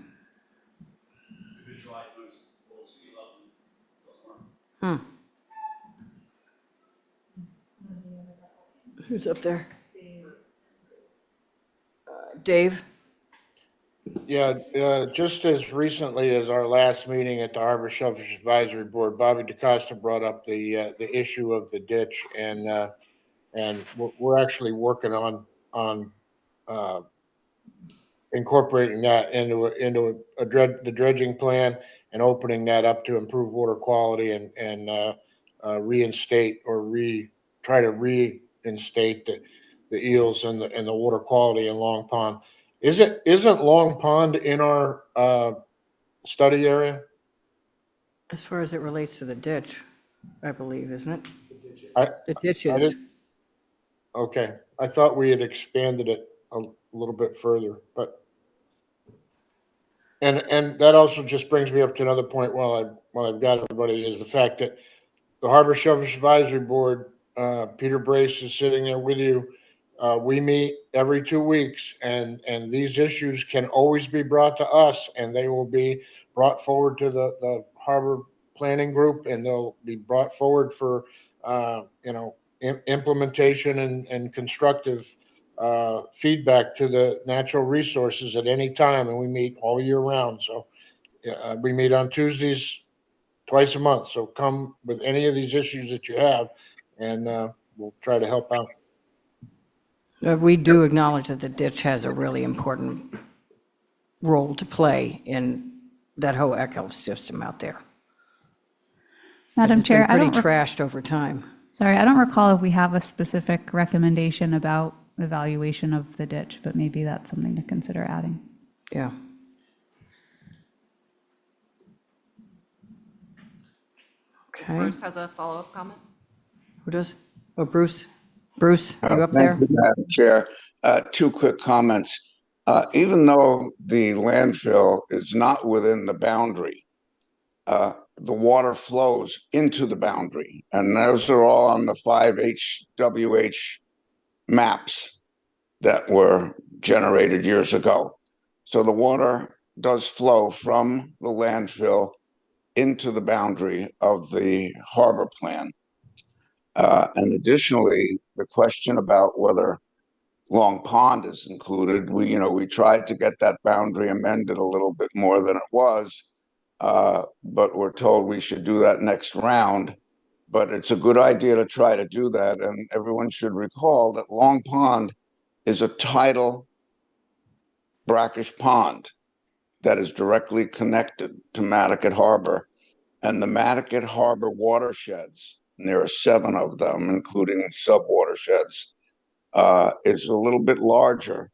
Hmm. Who's up there? Dave? Yeah, just as recently as our last meeting at the Harbor Shellfish Advisory Board, Bobby DeCosta brought up the issue of the ditch, and we're actually working on incorporating that into the dredging plan and opening that up to improve water quality and reinstate or try to reinstate the eels and the water quality in Long Pond. Isn't Long Pond in our study area? As far as it relates to the ditch, I believe, isn't it? The ditch I is. didn't- Okay, I thought we had expanded it a little bit further, but. And that also just brings me up to another point while I've got everybody, is the fact that the Harbor Shellfish Advisory Board, Peter Brace is sitting there with you. We meet every 2 weeks, and these issues can always be brought to us, and they will be brought forward to the Harbor Planning Group, and they'll be brought forward for implementation and constructive feedback to the natural resources at any time, and we meet all year round. So we meet on Tuesdays twice a month. So come with any of these issues that you have, and we'll try to help out. We do acknowledge that the ditch has a really important role to play in that whole ecosystem out there. Madam It's been Chair, I pretty don't, trashed over time. sorry, I don't recall if we have a specific recommendation about evaluation of the ditch, but maybe that's something to consider adding. Yeah. Okay. Bruce has a follow-up comment. Who does? Oh, Bruce. Bruce, you up Thank there? you, Madam Chair. Two quick comments. Even though the landfill is not within the boundary, the water flows into the boundary, and those are all on the 5 HWH maps that were generated years ago. So the water does flow from the landfill into the boundary of the harbor plan. And additionally, the question about whether Long Pond is included, we tried to get that boundary amended a little bit more than it was, but we're told we should do that next round. But it's a good idea to try to do that, and everyone should recall that Long Pond is a tidal brackish pond that is directly connected to Mattocket Harbor, and the Mattocket Harbor watersheds, and there are 7 of them, including sub-watersheds, is a little bit larger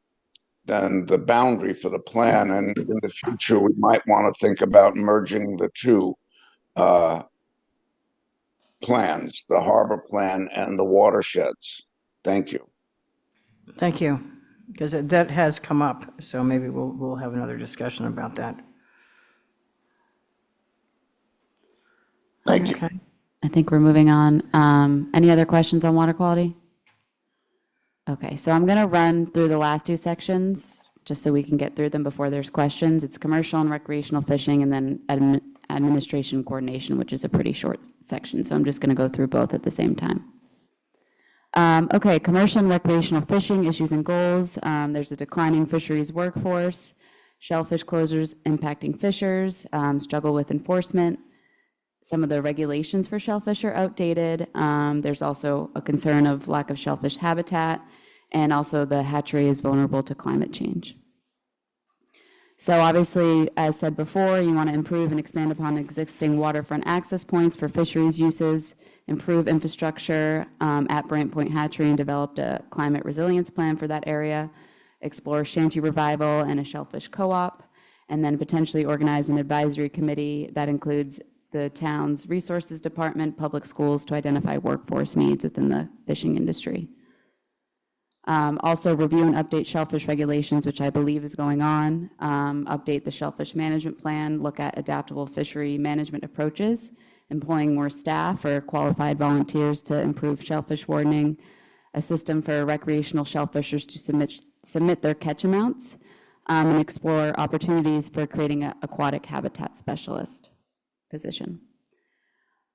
than the boundary for the plan. And in the future, we might want to think about merging the two plans, the harbor plan and the watersheds. Thank you. Thank you, because that has come up, so maybe we'll have another discussion about that. Thank you. Okay. I think we're moving on. Any other questions on water quality? Okay, so I'm going to run through the last 2 sections, just so we can get through them before there's questions. It's commercial and recreational fishing, and then administration coordination, which is a pretty short section. So I'm just going to go through both at the same time. Okay, commercial and recreational fishing issues and goals. There's a declining fisheries workforce, shellfish closures impacting fishers, struggle with enforcement. Some of the regulations for shellfish are outdated. There's also a concern of lack of shellfish habitat, and also the hatchery is vulnerable to climate change. So obviously, as said before, you want to improve and expand upon existing waterfront access points for fisheries uses, improve infrastructure at Brant Point Hatchery and develop a climate resilience plan for that area, explore shanty revival and a shellfish co-op, and then potentially organize an advisory committee that includes the town's resources department, public schools to identify workforce needs within the fishing industry. Also review and update shellfish regulations, which I believe is going on. Update the shellfish management plan, look at adaptable fishery management approaches, employing more staff or qualified volunteers to improve shellfish wardening, a system for recreational shellfishers to submit their catch amounts, and explore opportunities for creating an aquatic habitat specialist position.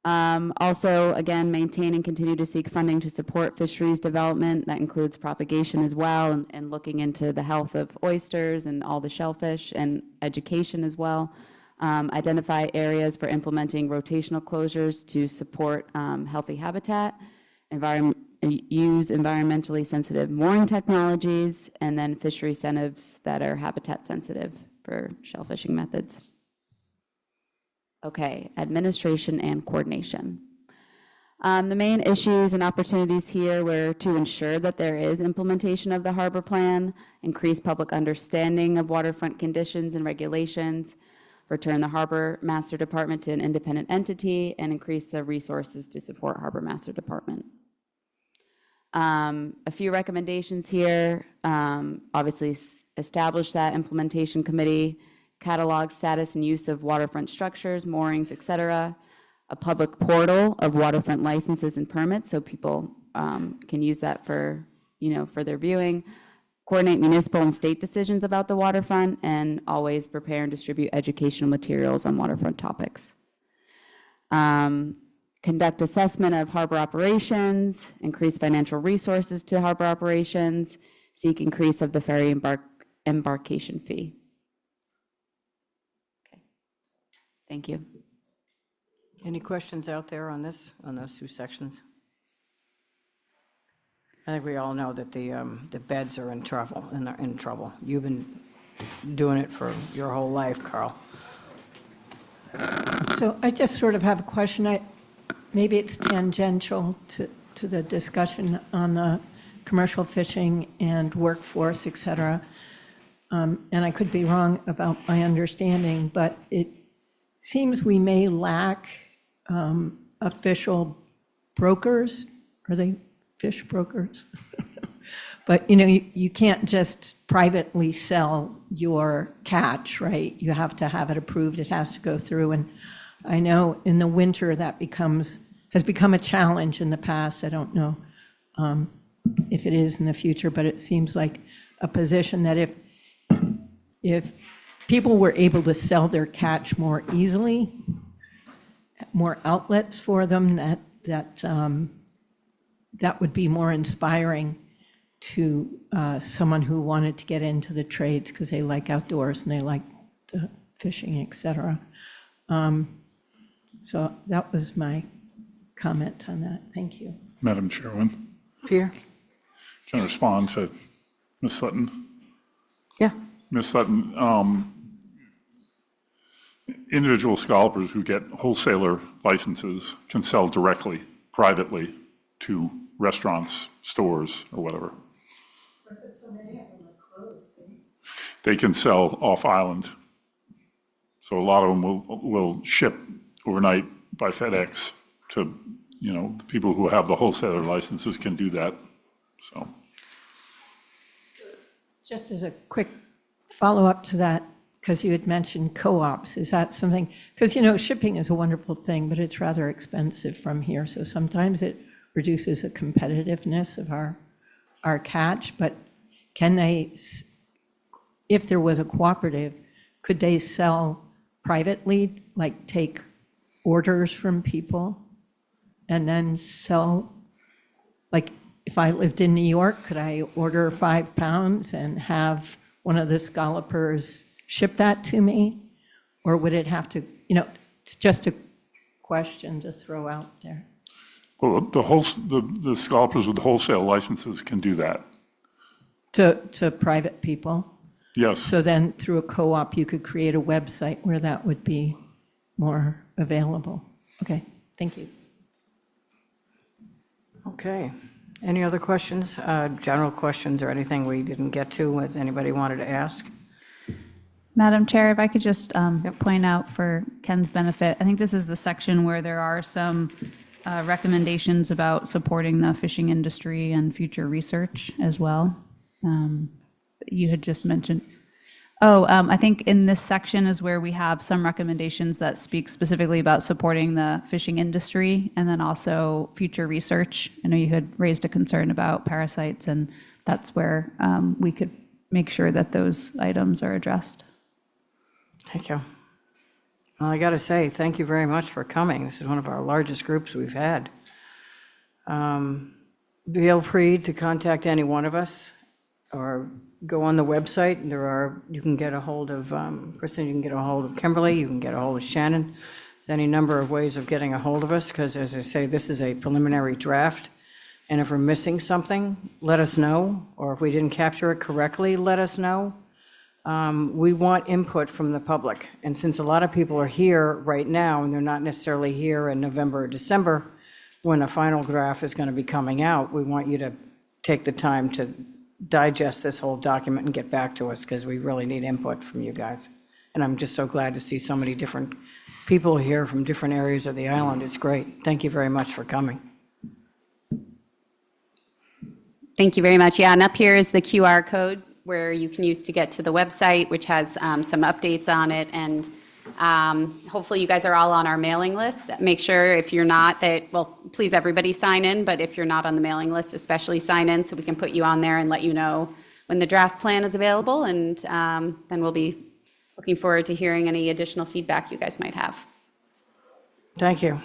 Also, again, maintain and continue to seek funding to support fisheries development. That includes propagation as well, and looking into the health of oysters and all the shellfish, and education as well. Identify areas for implementing rotational closures to support healthy habitat, use environmentally sensitive mooring technologies, and then fishery incentives that are habitat sensitive for shellfishing methods. Okay, administration and coordination. The main issues and opportunities here were to ensure that there is implementation of the harbor plan, increase public understanding of waterfront conditions and regulations, return the harbor master department to an independent entity, and increase the resources to support harbor master department. A few recommendations here, obviously establish that implementation committee, catalog status and use of waterfront structures, moorings, et cetera, a public portal of waterfront licenses and permits so people can use that for, for their viewing, coordinate municipal and state decisions about the waterfront, and always prepare and distribute educational materials on waterfront topics. Conduct assessment of harbor operations, increase financial resources to harbor operations, seek increase of the ferry embarkation fee. Okay. Thank you. Any questions out there on this, on those two sections? I think we all know that the beds are in trouble, and they're in trouble. You've been doing it for your whole life, Carl. So I just sort of have a question. Maybe it's tangential to the discussion on the commercial fishing and workforce, et cetera. And I could be wrong about my understanding, but it seems we may lack official brokers. Are they fish brokers? But, you can't just privately sell your catch, right? You have to have it approved. It has to go through. And I know in the winter that has become a challenge in the past. I don't know if it is in the future, but it seems like a position that if people were able to sell their catch more easily, more outlets for them, that would be more inspiring to someone who wanted to get into the trades because they like outdoors and they like the fishing, et cetera. So that was my comment on that. Thank you. Madam Chairman, Peter? can I respond to Ms. Sutton? Yeah. Ms. Sutton, individual scalpers who get wholesaler licenses can sell directly, privately, to restaurants, stores, or whatever. But so many of them are closed. They can sell off-island. So a lot of them will ship overnight by FedEx to, the people who have the wholesaler licenses can do that, so. Just as a quick follow-up to that, because you had mentioned co-ops, is that something, because, shipping is a wonderful thing, but it's rather expensive from here, so sometimes it reduces the competitiveness of our catch, but can they, if there was a cooperative, could they sell privately, like take orders from people and then sell, like if I lived in New York, could I order 5 pounds and have one of the scallopers ship that to me? Or would it have to, it's just a question to throw out there. Well, the scalpers with wholesale licenses can do that. To private people? Yes. So then through a co-op, you could create a website where that would be more available. Okay, thank you. Okay. Any other questions, general questions or anything we didn't get to that anybody wanted to ask? Madam Chair, if I could just point out for Ken's benefit, I think this is the section where there are some recommendations about supporting the fishing industry and future research as well. You had just mentioned. I think in this section is where we have some recommendations that speak specifically about supporting the fishing industry and then also future research. I know you had raised a concern about parasites, and that's where we could make sure that those items are addressed. Thank you. Well, I got to say, thank you very much for coming. This is one of our largest groups we've had. Feel free to contact any one of us or go on the website. You can get a hold of Kristen, you can get a hold of Kimberly, you can get a hold of Shannon. There's any number of ways of getting a hold of us because, as I say, this is a preliminary draft. And if we're missing something, let us know. Or if we didn't capture it correctly, let us know. We want input from the public. And since a lot of people are here right now and they're not necessarily here in November or December, when a final draft is going to be coming out, we want you to take the time to digest this whole document and get back to us because we really need input from you guys. And I'm just so glad to see so many different people here from different areas of the island. It's great. Thank you very much for coming. Thank you very much. Yeah, and up here is the QR code where you can use to get to the website, which has some updates on it. And hopefully you guys are all on our mailing list. Make sure if you're not please everybody sign in, but if you're not on the mailing list, especially sign in so we can put you on there and let you know when the draft plan is available. And then we'll be looking forward to hearing any additional feedback you guys might have. Thank you.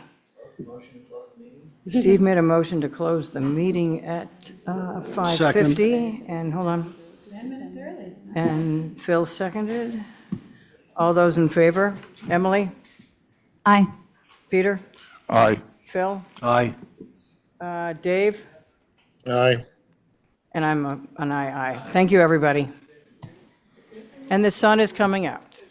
Steve made a motion to close the meeting at 5:50. And hold on. 10 minutes early. And Phil seconded. All those in favor? Emily? Aye. Peter? Aye. Phil? Aye. Dave? Aye. And I'm an aye. Thank you, everybody. And the sun is coming out.